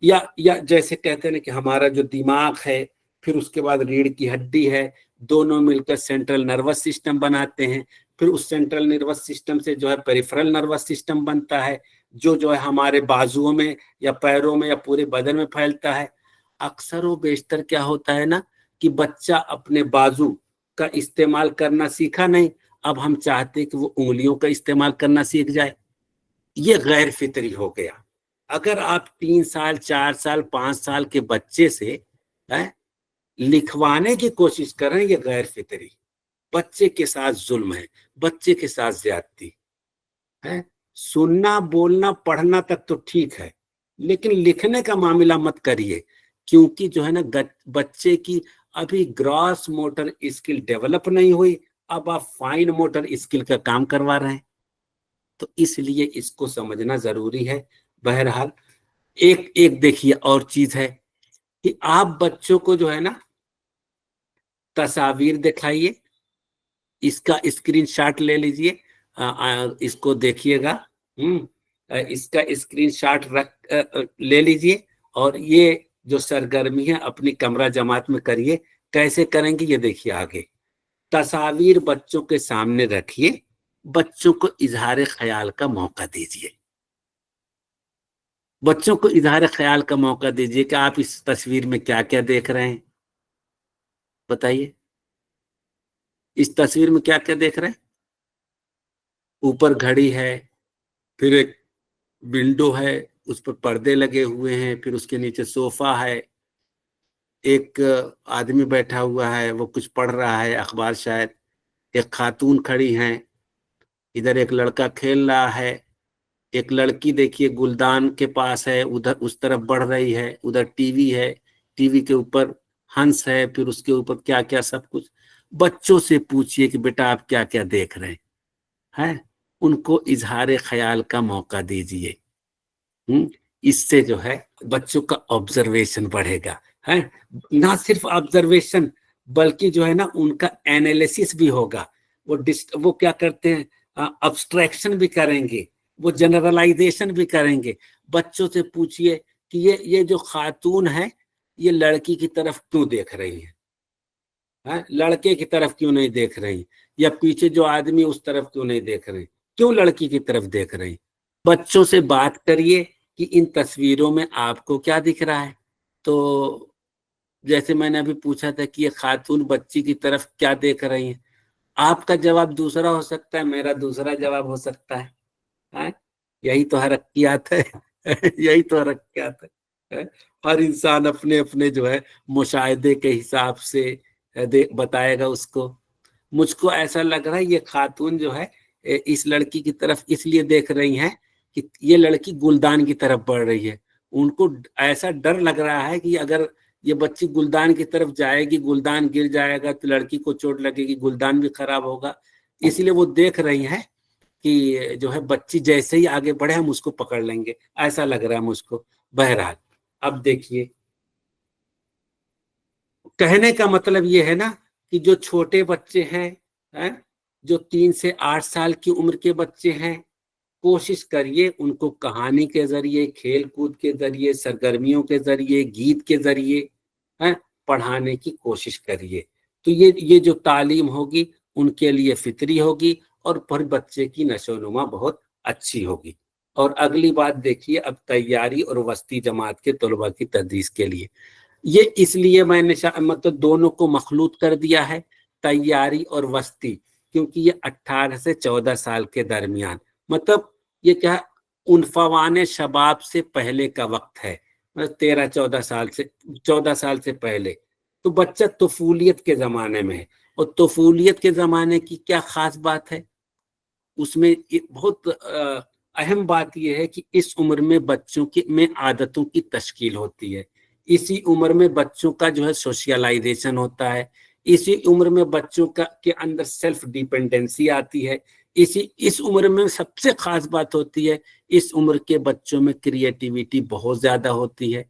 या जैसे कहते हैं ना कि हमारा जो दिमाग है, फिर उसके बाद रीढ़ की हड्डी है, दोनों मिलकर सेंट्रल नर्वस सिस्टम बनाते हैं। फिर उस सेंट्रल नर्वस सिस्टम से जो है पेरिफेरल नर्वस सिस्टम बनता है, जो है हमारे बाजुओं में या पैरों में या पूरे बदन में फैलता है। अक्सर वो बेशतर क्या होता है ना कि बच्चा अपने बाजू का इस्तेमाल करना सीखा नहीं, अब हम चाहते हैं कि वो उंगलियों का इस्तेमाल करना सीख जाए। ये गैर फितरी हो गया। अगर आप 3 साल 4 साल 5 साल के बच्चे से है, लिखवाने की कोशिश करें, ये गैर फितरी, बच्चे के साथ जुल्म है, बच्चे के साथ ज्यादती है। सुनना बोलना पढ़ना तक तो ठीक है, लेकिन लिखने का मामला मत करिए, क्योंकि जो है ना बच्चे की अभी ग्रॉस मोटर स्किल डेवलप नहीं हुई, अब आप फाइन मोटर स्किल का काम करवा रहे हैं। तो इसलिए इसको समझना जरूरी है। बहरहाल एक एक देखिए और चीज है कि आप बच्चों को जो है ना तस्वीर दिखाइए, इसका स्क्रीनशॉट ले लीजिए, इसको देखिएगा। इसका स्क्रीनशॉट ले लीजिए, और ये जो सरगर्मी है अपनी कमरा जमात में करिए। कैसे करेंगे ये देखिए आगे। तस्वीर बच्चों के सामने रखिए, बच्चों को इजहार ख्याल का मौका दीजिए। बच्चों को इजहार ख्याल का मौका दीजिए कि आप इस तस्वीर में क्या क्या देख रहे हैं, बताइए। इस तस्वीर में क्या क्या देख रहे हैं? ऊपर घड़ी है, फिर एक विंडो है, उस पर पर्दे लगे हुए हैं, फिर उसके नीचे सोफा है, एक आदमी बैठा हुआ है, वो कुछ पढ़ रहा है अखबार शायद, एक खातून खड़ी हैं, इधर एक लड़का खेल रहा है, एक लड़की देखिए गुलदान के पास है, उधर उस तरफ बढ़ रही है, उधर टीवी है, टीवी के ऊपर हंस है, फिर उसके ऊपर क्या क्या सब कुछ। बच्चों से पूछिए कि बेटा आप क्या क्या देख रहे हैं, उनको इजहार ख्याल का मौका दीजिए। इससे जो है बच्चों का ऑब्जर्वेशन बढ़ेगा, है ना, सिर्फ ऑब्जर्वेशन बल्कि जो है ना उनका एनालिसिस भी होगा। वो क्या करते हैं, अब्स्ट्रैक्शन भी करेंगे, वो जनरलाइजेशन भी करेंगे। बच्चों से पूछिए कि ये जो खातून है ये लड़की की तरफ क्यों देख रही है, लड़के की तरफ क्यों नहीं देख रही, या पीछे जो आदमी उस तरफ क्यों नहीं देख रहे, क्यों लड़की की तरफ देख रही। बच्चों से बात करिए कि इन तस्वीरों में आपको क्या दिख रहा है। तो जैसे मैंने अभी पूछा था कि ये खातून बच्ची की तरफ क्या देख रही है, आपका जवाब दूसरा हो सकता है, मेरा दूसरा जवाब हो सकता है? यही तो हरक्कियात है। यही तो हरक्कियात है। हर इंसान अपने अपने जो है मुशाहिदे के हिसाब से बताएगा उसको। मुझको ऐसा लग रहा है ये खातून जो है इस लड़की की तरफ इसलिए देख रही हैं कि ये लड़की गुलदान की तरफ बढ़ रही है। उनको ऐसा डर लग रहा है कि अगर ये बच्ची गुलदान की तरफ जाएगी, गुलदान गिर जाएगा तो लड़की को चोट लगेगी, गुलदान भी खराब होगा। इसलिए वो देख रही हैं कि जो है बच्ची जैसे ही आगे बढ़े हम उसको पकड़ लेंगे, ऐसा लग रहा है मुझको। बहरहाल अब देखिए, कहने का मतलब ये है ना कि जो छोटे बच्चे हैं, जो 3 से 8 साल की उम्र के बच्चे हैं, कोशिश करिए उनको कहानी के जरिए, खेल कूद के जरिए, सरगर्मियों के जरिए, गीत के जरिए पढ़ाने की कोशिश करिए। तो ये जो तालीम होगी उनके लिए फितरी होगी और पर बच्चे की नशोनुमा बहुत अच्छी होगी। और अगली बात देखिए, अब तैयारी और वस्ती जमात के तलबा की तदरीस के लिए ये इसलिए मैंने मतलब दोनों को मखलूत कर दिया है, तैयारी और वस्ती, क्योंकि ये 18 से 14 साल के दरमियान, मतलब ये क्या उनफवाने शबाब से पहले का वक्त है, मतलब 14 साल से पहले। तो बच्चा तफूलियत के जमाने में है, और तफूलियत के जमाने की क्या खास बात है, उसमें बहुत अहम बात यह है कि इस उम्र में बच्चों की में आदतों की तश्कील होती है। इसी उम्र में बच्चों का जो है सोशलाइजेशन होता है। इसी उम्र में बच्चों का के अंदर सेल्फ डिपेंडेंसी आती है। इस उम्र में सबसे खास बात होती है, इस उम्र के बच्चों में क्रिएटिविटी बहुत ज्यादा होती है।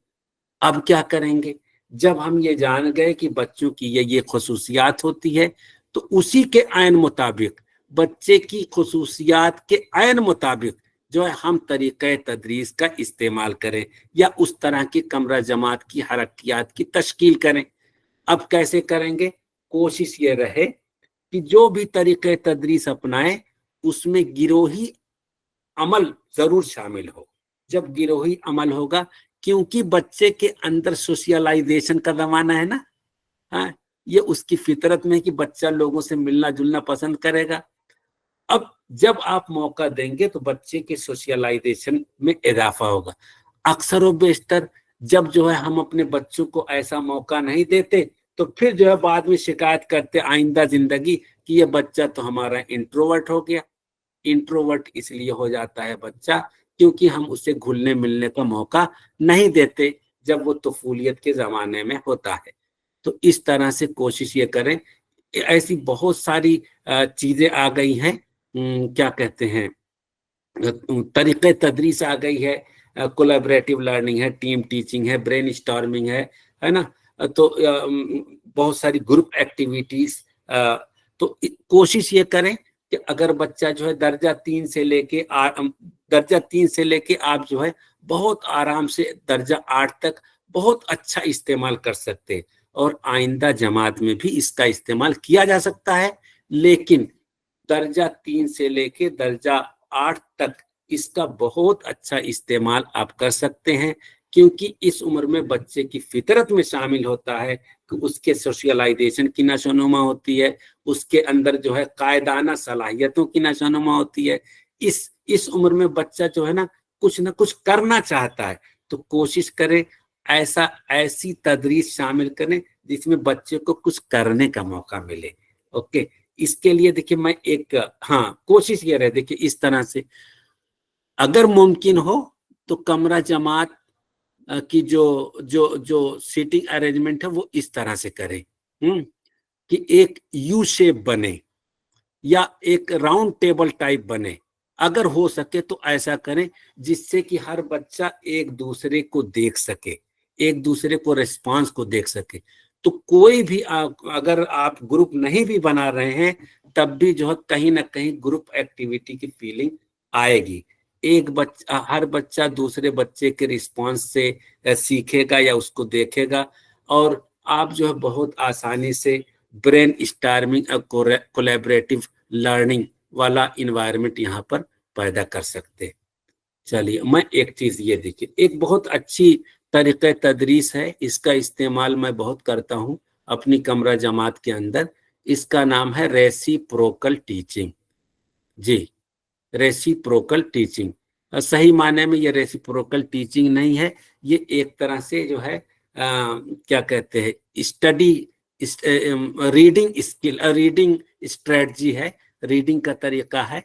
अब क्या करेंगे, जब हम ये जान गए कि बच्चों की ये खसूसियात होती है, तो उसी के आयन मुताबिक, बच्चे की खसूसियात के आयन मुताबिक जो है हम तरीक़े तदरीस का इस्तेमाल करें, या उस तरह की कमरा जमात की हरकियात की तश्कील करें। अब कैसे करेंगे, कोशिश ये रहे कि जो भी तरीक़े तदरीस अपनाएं उसमें गिरोही अमल जरूर शामिल हो। जब गिरोही अमल होगा, क्योंकि बच्चे के अंदर सोशलाइजेशन का जमाना है ना, हाँ, ये उसकी फितरत में कि बच्चा लोगों से मिलना जुलना पसंद करेगा। अब जब आप मौका देंगे तो बच्चे के सोशलाइजेशन में इजाफा होगा। अक्सर व बेशतर जब जो है हम अपने बच्चों को ऐसा मौका नहीं देते, तो फिर जो है बाद में शिकायत करते आइंदा जिंदगी कि ये बच्चा तो हमारा इंट्रोवर्ट हो गया। इंट्रोवर्ट इसलिए हो जाता है बच्चा क्योंकि हम उसे घुलने मिलने का मौका नहीं देते जब वो तफूलियत के जमाने में होता है। तो इस तरह से कोशिश ये करें। ऐसी बहुत सारी चीजें आ गई हैं, क्या कहते हैं, तरीक़े तदरीस आ गई है, कोलैबोरेटिव लर्निंग है, टीम टीचिंग है, ब्रेन स्टॉर्मिंग है ना, तो बहुत सारी ग्रुप एक्टिविटीज। तो कोशिश ये करें कि अगर बच्चा जो है दर्जा 3 से लेके आप जो है बहुत आराम से दर्जा 8 तक बहुत अच्छा इस्तेमाल कर सकते हैं, और आइंदा जमात में भी इसका इस्तेमाल किया जा सकता है। लेकिन दर्जा 3 से लेके दर्जा 8 तक इसका बहुत अच्छा इस्तेमाल आप कर सकते हैं, क्योंकि इस उम्र में बच्चे की फितरत में शामिल होता है कि उसके सोशलाइजेशन की नशोनुमा होती है, उसके अंदर जो है कायदाना सलाहियतों की नशोनुमा होती है। इस उम्र में बच्चा जो है ना कुछ करना चाहता है। तो कोशिश करें ऐसी तदरीस शामिल करें जिसमें बच्चे को कुछ करने का मौका मिले। ओके, इसके लिए देखिए मैं हाँ, कोशिश ये रहे, देखिए इस तरह से अगर मुमकिन हो तो कमरा जमात की जो जो जो सीटिंग अरेंजमेंट है वो इस तरह से करें, कि एक यू शेप बने या एक राउंड टेबल टाइप बने, अगर हो सके तो ऐसा करें जिससे कि हर बच्चा एक दूसरे को देख सके, एक दूसरे को रिस्पांस को देख सके। तो कोई भी अगर आप ग्रुप नहीं भी बना रहे हैं तब भी जो है कहीं ना कहीं ग्रुप एक्टिविटी की फीलिंग आएगी। एक बच्चा, हर बच्चा दूसरे बच्चे के रिस्पांस से सीखेगा या उसको देखेगा, और आप जो है बहुत आसानी से ब्रेन स्टार्मिंग और कोलैबोरेटिव लर्निंग वाला इन्वायरमेंट यहाँ पर पैदा कर सकते। चलिए, मैं एक चीज ये देखिए, एक बहुत अच्छी तरीक़े तदरीस है, इसका इस्तेमाल मैं बहुत करता हूँ अपनी कमरा जमात के अंदर। इसका नाम है रेसिप्रोकल टीचिंग। जी, रेसिप्रोकल टीचिंग। सही माने में ये रेसिप्रोकल टीचिंग नहीं है, ये एक तरह से जो है क्या कहते हैं, study reading skill, reading strategy है, रीडिंग का तरीका है।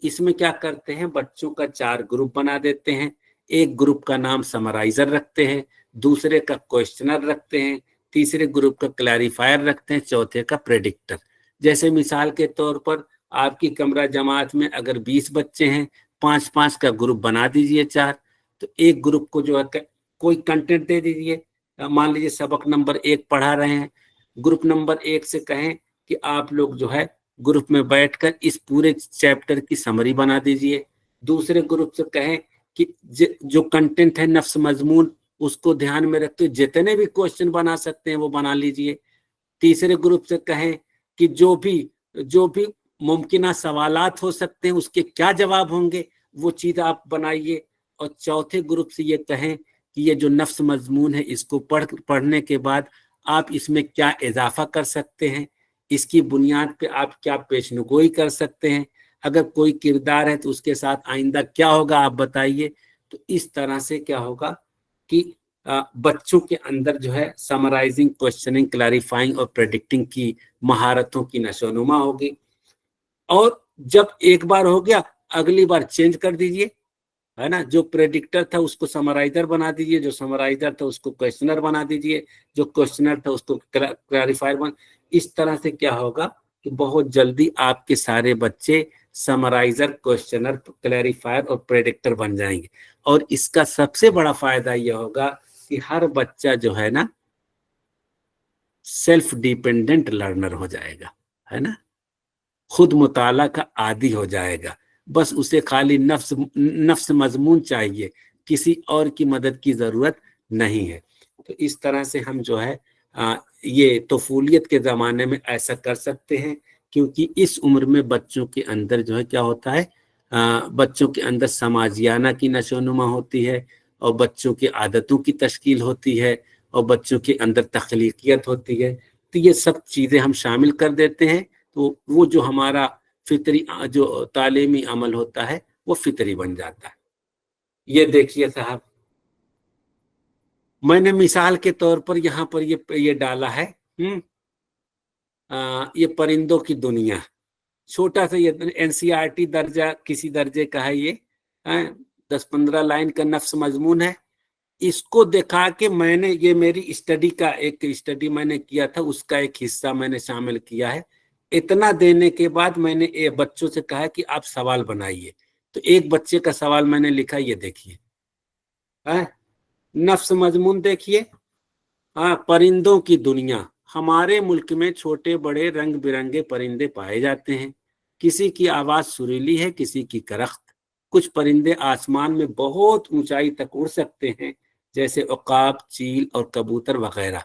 इसमें क्या करते हैं, बच्चों का 4 ग्रुप बना देते हैं। एक ग्रुप का नाम समराइजर रखते हैं, दूसरे का क्वेश्चनर रखते हैं, तीसरे ग्रुप का क्लैरिफायर रखते हैं, चौथे का प्रेडिक्टर। जैसे मिसाल के तौर पर आपकी कमरा जमात में अगर 20 बच्चे हैं, 5-5 का ग्रुप बना दीजिए 4। तो एक ग्रुप को जो है कोई कंटेंट दे दीजिए, मान लीजिए सबक नंबर 1 पढ़ा रहे हैं, ग्रुप नंबर 1 से कहें कि आप लोग जो है ग्रुप में बैठकर इस पूरे चैप्टर की समरी बना दीजिए। दूसरे ग्रुप से कहें कि जो कंटेंट है नफ्स मजमून, उसको ध्यान में रखते हुए जितने भी क्वेश्चन बना सकते हैं वो बना लीजिए। तीसरे ग्रुप से कहें कि जो भी मुमकिन सवालात हो सकते हैं उसके क्या जवाब होंगे वो चीज आप बनाइए। और चौथे ग्रुप से ये कहें कि ये जो नफ्स मजमून है इसको पढ़ने के बाद आप इसमें क्या इजाफा कर सकते हैं, इसकी बुनियाद पे आप क्या पेशनगोई कर सकते हैं, अगर कोई किरदार है तो उसके साथ आइंदा क्या होगा आप बताइए। तो इस तरह से क्या होगा कि बच्चों के अंदर जो है समराइजिंग, क्वेश्चनिंग, क्लैरिफाइंग और प्रेडिक्टिंग की महारतों की नशोनुमा होगी। और जब एक बार हो गया, अगली बार चेंज कर दीजिए, है ना। जो प्रेडिक्टर था उसको समराइजर बना दीजिए, जो समराइजर था उसको क्वेश्चनर बना दीजिए, जो क्वेश्चनर था उसको क्लैरिफायर बना। इस तरह से क्या होगा कि बहुत जल्दी आपके सारे बच्चे समराइजर, क्वेश्चनर, क्लैरिफायर और प्रेडिक्टर बन जाएंगे। और इसका सबसे बड़ा फायदा यह होगा कि हर बच्चा जो है ना सेल्फ डिपेंडेंट लर्नर हो जाएगा, है ना, खुद मुताला का आदी हो जाएगा। बस उसे खाली नफ्स मजमून चाहिए, किसी और की मदद की जरूरत नहीं है। तो इस तरह से हम जो है ये तफूलियत के ज़माने में ऐसा कर सकते हैं, क्योंकि इस उम्र में बच्चों के अंदर जो है क्या होता है, बच्चों के अंदर समाजियाना की नशोनुमा होती है, और बच्चों की आदतों की तश्कील होती है, और बच्चों के अंदर तख्लीकियत होती है। तो ये सब चीज़ें हम शामिल कर देते हैं, तो वो जो हमारा फितरी जो तालीमी अमल होता है वो फितरी बन जाता है। ये देखिए साहब, मैंने मिसाल के तौर पर यहाँ पर ये डाला है, ये परिंदों की दुनिया, छोटा सा ये एनसीईआरटी दर्जा किसी दर्जे का है ये, 10-15 लाइन का नफ्स मजमून है। इसको दिखा के मैंने, ये मेरी स्टडी का एक स्टडी मैंने किया था, उसका एक हिस्सा मैंने शामिल किया है। इतना देने के बाद मैंने बच्चों से कहा कि आप सवाल बनाइए। तो एक बच्चे का सवाल मैंने लिखा, ये देखिए, नफ्स मजमून देखिए, परिंदों की दुनिया। हमारे मुल्क में छोटे बड़े रंग बिरंगे परिंदे पाए जाते हैं। किसी की आवाज सुरीली है, किसी की करख्त। कुछ परिंदे आसमान में बहुत ऊंचाई तक उड़ सकते हैं, जैसे उकाब, चील और कबूतर वगैरह।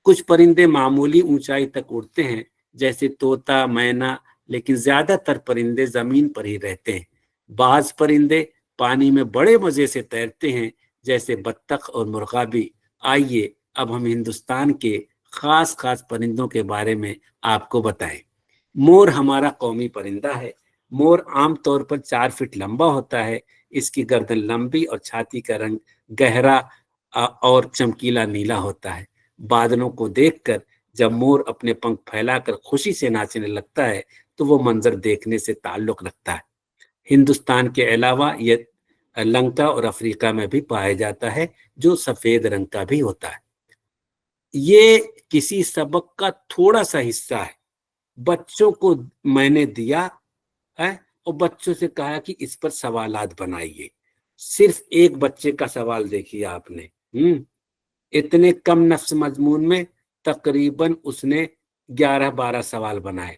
कुछ परिंदे मामूली ऊंचाई तक उड़ते हैं, जैसे तोता, मैना, लेकिन ज्यादातर परिंदे जमीन पर ही रहते हैं। बाज परिंदे पानी में बड़े मजे से तैरते हैं, जैसे बत्तख और मुर्गाबी। आइए अब हम हिंदुस्तान के खास खास परिंदों के बारे में आपको बताएं। मोर हमारा कौमी परिंदा है। मोर आमतौर पर 4 फीट लंबा होता है। इसकी गर्दन लंबी और छाती का रंग गहरा और चमकीला नीला होता है। बादलों को देखकर जब मोर अपने पंख फैलाकर खुशी से नाचने लगता है तो वो मंजर देखने से ताल्लुक रखता है। हिंदुस्तान के अलावा ये लंका और अफ्रीका में भी पाया जाता है, जो सफेद रंग का भी होता है। ये किसी सबक का थोड़ा सा हिस्सा है, बच्चों को मैंने दिया है, اور بچوں سے کہا کہ اس پر سوالات بنائیے. صرف ایک بچے کا سوال دیکھیے آپ نے, اتنے کم نفس مضمون میں تقریباً اس نے 11-12 سوال بنائے.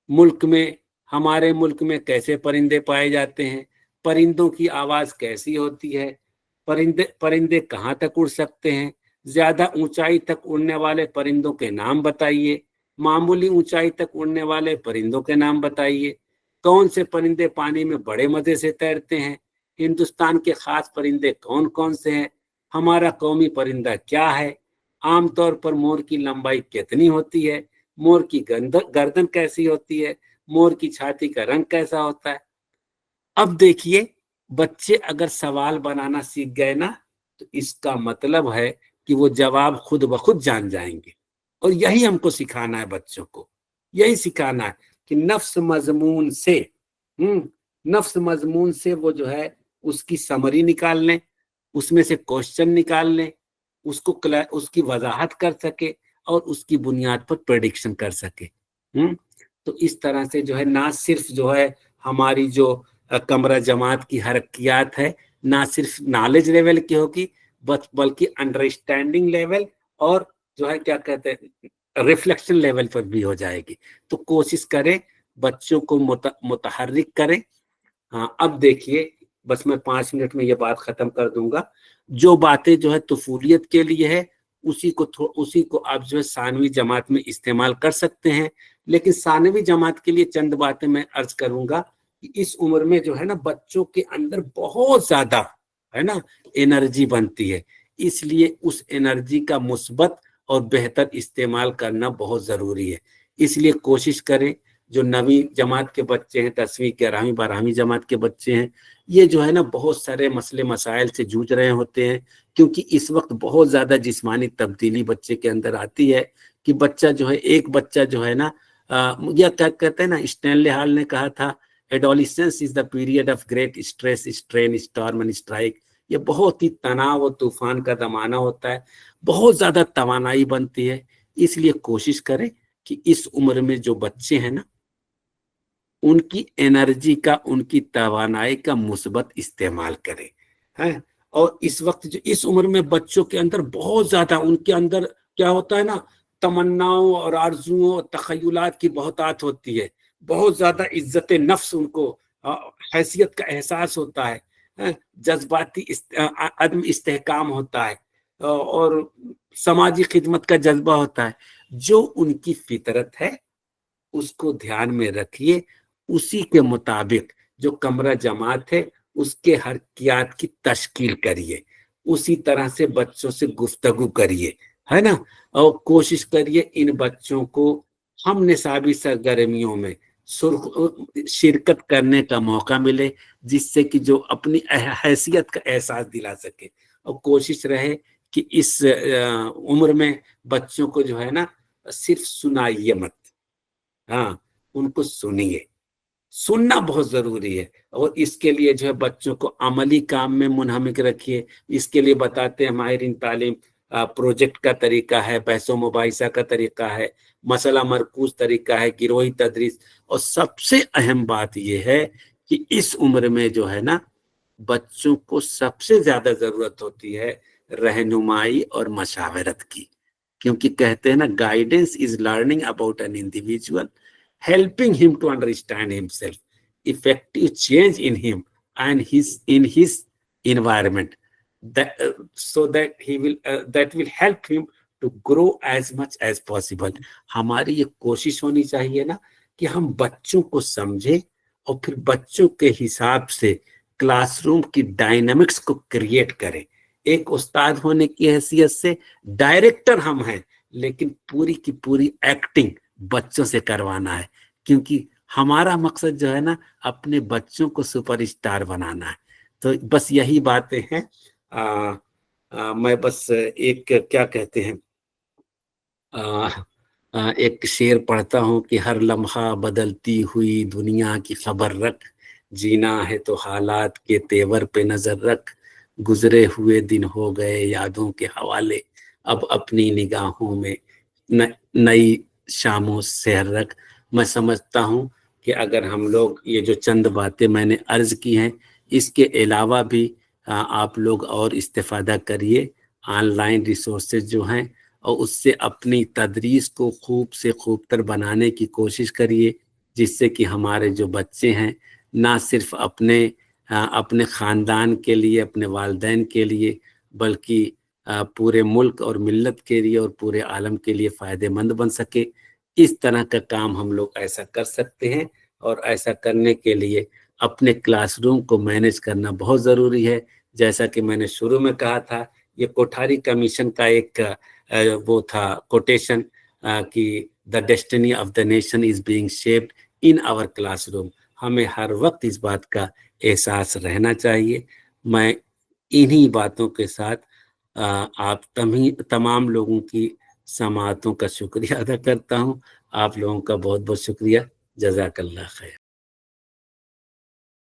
ملک میں, ہمارے ملک میں کیسے پرندے پائے جاتے ہیں, پرندوں کی آواز کیسی ہوتی ہے, پرندے کہاں تک اڑ سکتے ہیں, زیادہ اونچائی تک اڑنے والے پرندوں کے نام بتائیے, معمولی اونچائی تک اڑنے والے پرندوں کے نام بتائیے, کون سے پرندے پانی میں بڑے مزے سے تیرتے ہیں, ہندوستان کے خاص پرندے کون کون سے ہیں, ہمارا قومی پرندہ کیا ہے, عام طور پر مور کی لمبائی کتنی ہوتی ہے, مور کی گردن کیسی ہوتی ہے, مور کی چھاتی کا رنگ کیسا ہوتا ہے. اب دیکھیے بچے اگر سوال بنانا سیکھ گئے نا تو اس کا مطلب ہے کہ وہ جواب خود بخود جان جائیں گے. اور یہی ہم کو سکھانا ہے بچوں کو, یہی سکھانا ہے کہ نفس مضمون سے وہ جو ہے اس کی سمری نکال لیں, اس میں سے کوشچن نکال لیں, اس کی وضاحت کر سکے اور اس کی بنیاد پر پریڈکشن کر سکے. تو اس طرح سے جو ہے نہ صرف جو ہے ہماری جو کمرہ جماعت کی حرکیات ہے نہ صرف نالج لیول کی ہوگی بلکہ انڈرسٹینڈنگ لیول اور جو ہے کیا کہتے ہیں ریفلیکشن لیول پر بھی ہو جائے گی. تو کوشش کریں بچوں کو متحرک کریں. ہاں اب دیکھیے بس میں 5 منٹ میں یہ بات ختم کر دوں گا. جو باتیں جو ہے طفولیت کے لیے ہے اسی کو آپ جو ہے ثانوی جماعت میں استعمال کر سکتے ہیں. لیکن ثانوی جماعت کے لیے چند باتیں میں عرض کروں گا کہ اس عمر میں جو ہے نا بچوں کے اندر بہت زیادہ ہے نا انرجی بنتی ہے, اس لیے اس انرجی کا مثبت اور بہتر استعمال کرنا بہت ضروری ہے. اس لیے کوشش کریں جو 9ویں جماعت کے بچے ہیں, 10ویں 11ویں 12ویں جماعت کے بچے ہیں, یہ جو ہے نا بہت سارے مسئلے مسائل سے جوجھ رہے ہوتے ہیں کیونکہ اس وقت بہت زیادہ جسمانی تبدیلی بچے کے اندر آتی ہے کہ بچہ جو ہے ایک بچہ جو ہے نا یہ کیا کہتے ہیں نا اسٹینلی ہال نے کہا تھا adolescence is the period of great stress, strain, storm and strike. یہ بہت ہی تناؤ و طوفان کا زمانہ ہوتا ہے, بہت زیادہ توانائی بنتی ہے. اس لیے کوشش کریں کہ اس عمر میں جو بچے ہیں نا ان کی انرجی کا, ان کی توانائی کا مثبت استعمال کریں. اور اس وقت جو اس عمر میں بچوں کے اندر بہت زیادہ ان کے اندر کیا ہوتا ہے نا تمناؤں اور آرزوؤں اور تخیلات کی بہتات ہوتی ہے, بہت زیادہ عزت نفس ان کو حیثیت کا احساس ہوتا ہے, جذباتی عدم استحکام ہوتا ہے اور سماجی خدمت کا جذبہ ہوتا ہے. جو ان کی فطرت ہے اس کو دھیان میں رکھیے, اسی کے مطابق جو کمرہ جماعت ہے اس کے حرکیات کی تشکیل کریے, اسی طرح سے بچوں سے گفتگو کریے, ہے نا, اور کوشش کریے ان بچوں کو ہم نصابی سرگرمیوں میں شرکت کرنے کا موقع ملے جس سے کہ جو اپنی حیثیت کا احساس دلا سکے. اور کوشش رہے کہ اس عمر میں بچوں کو جو ہے نا صرف سنائیے مت, ان کو سنیے, سننا بہت ضروری ہے. اور اس کے لیے جو ہے بچوں کو عملی کام میں منہمک رکھیے. اس کے لیے بتاتے ہیں ماہرین تعلیم پروجیکٹ کا طریقہ ہے, بحث و مباحثہ کا طریقہ ہے, مسئلہ مرکوز طریقہ ہے, گروہی تدریس. اور سب سے اہم بات یہ ہے کہ اس عمر میں جو ہے نا بچوں کو سب سے زیادہ ضرورت ہوتی ہے رہنمائی اور مشاورت کی, کیونکہ کہتے ہیں نا guidance is learning about an individual, helping him to understand himself, effective change in him and in his environment, so that will help him to grow as much as possible. ہماری یہ کوشش ہونی چاہیے نا کہ ہم بچوں کو سمجھیں اور پھر بچوں کے حساب سے کلاس روم کی ڈائنامکس کو کریٹ کریں. ایک استاد ہونے کی حیثیت سے ڈائریکٹر ہم ہیں, لیکن پوری کی پوری ایکٹنگ بچوں سے کروانا ہے, کیونکہ ہمارا مقصد جو ہے نا اپنے بچوں کو سپر اسٹار بنانا ہے. تو بس یہی باتیں ہیں. میں بس ایک کیا کہتے ہیں ایک شعر پڑھتا ہوں کہ ہر لمحہ بدلتی ہوئی دنیا کی خبر رکھ, جینا ہے تو حالات کے تیور پہ نظر رکھ, گزرے ہوئے دن ہو گئے یادوں کے حوالے, اب اپنی نگاہوں میں نئی شاموں سحر رکھ. میں سمجھتا ہوں کہ اگر ہم لوگ یہ جو چند باتیں میں نے عرض کی ہیں اس کے علاوہ بھی آپ لوگ اور استفادہ کریے، آن لائن ریسورسز جو ہیں، اور اس سے اپنی تدریس کو خوب سے خوب تر بنانے کی کوشش کریے، جس سے کہ ہمارے جو بچے ہیں نہ صرف اپنے خاندان کے لیے، اپنے والدین کے لیے، بلکہ پورے ملک اور ملت کے لیے اور پورے عالم کے لیے فائدہ مند بن سکے۔ اس طرح کا کام ہم لوگ ایسا کر سکتے ہیں، اور ایسا کرنے کے لیے اپنے کلاس روم کو مینج کرنا بہت ضروری ہے۔ جیسا کہ میں نے شروع میں کہا تھا، یہ کوٹھاری کمیشن کا ایک وہ تھا کوٹیشن کہ the destiny of the nation is being shaped in our classroom. ہمیں ہر وقت اس بات کا احساس رہنا چاہیے۔ میں انہی باتوں کے ساتھ آپ تمام لوگوں کی سماعتوں کا شکریہ ادا کرتا ہوں۔ آپ لوگوں کا بہت بہت شکریہ۔ جزاک اللہ خیر۔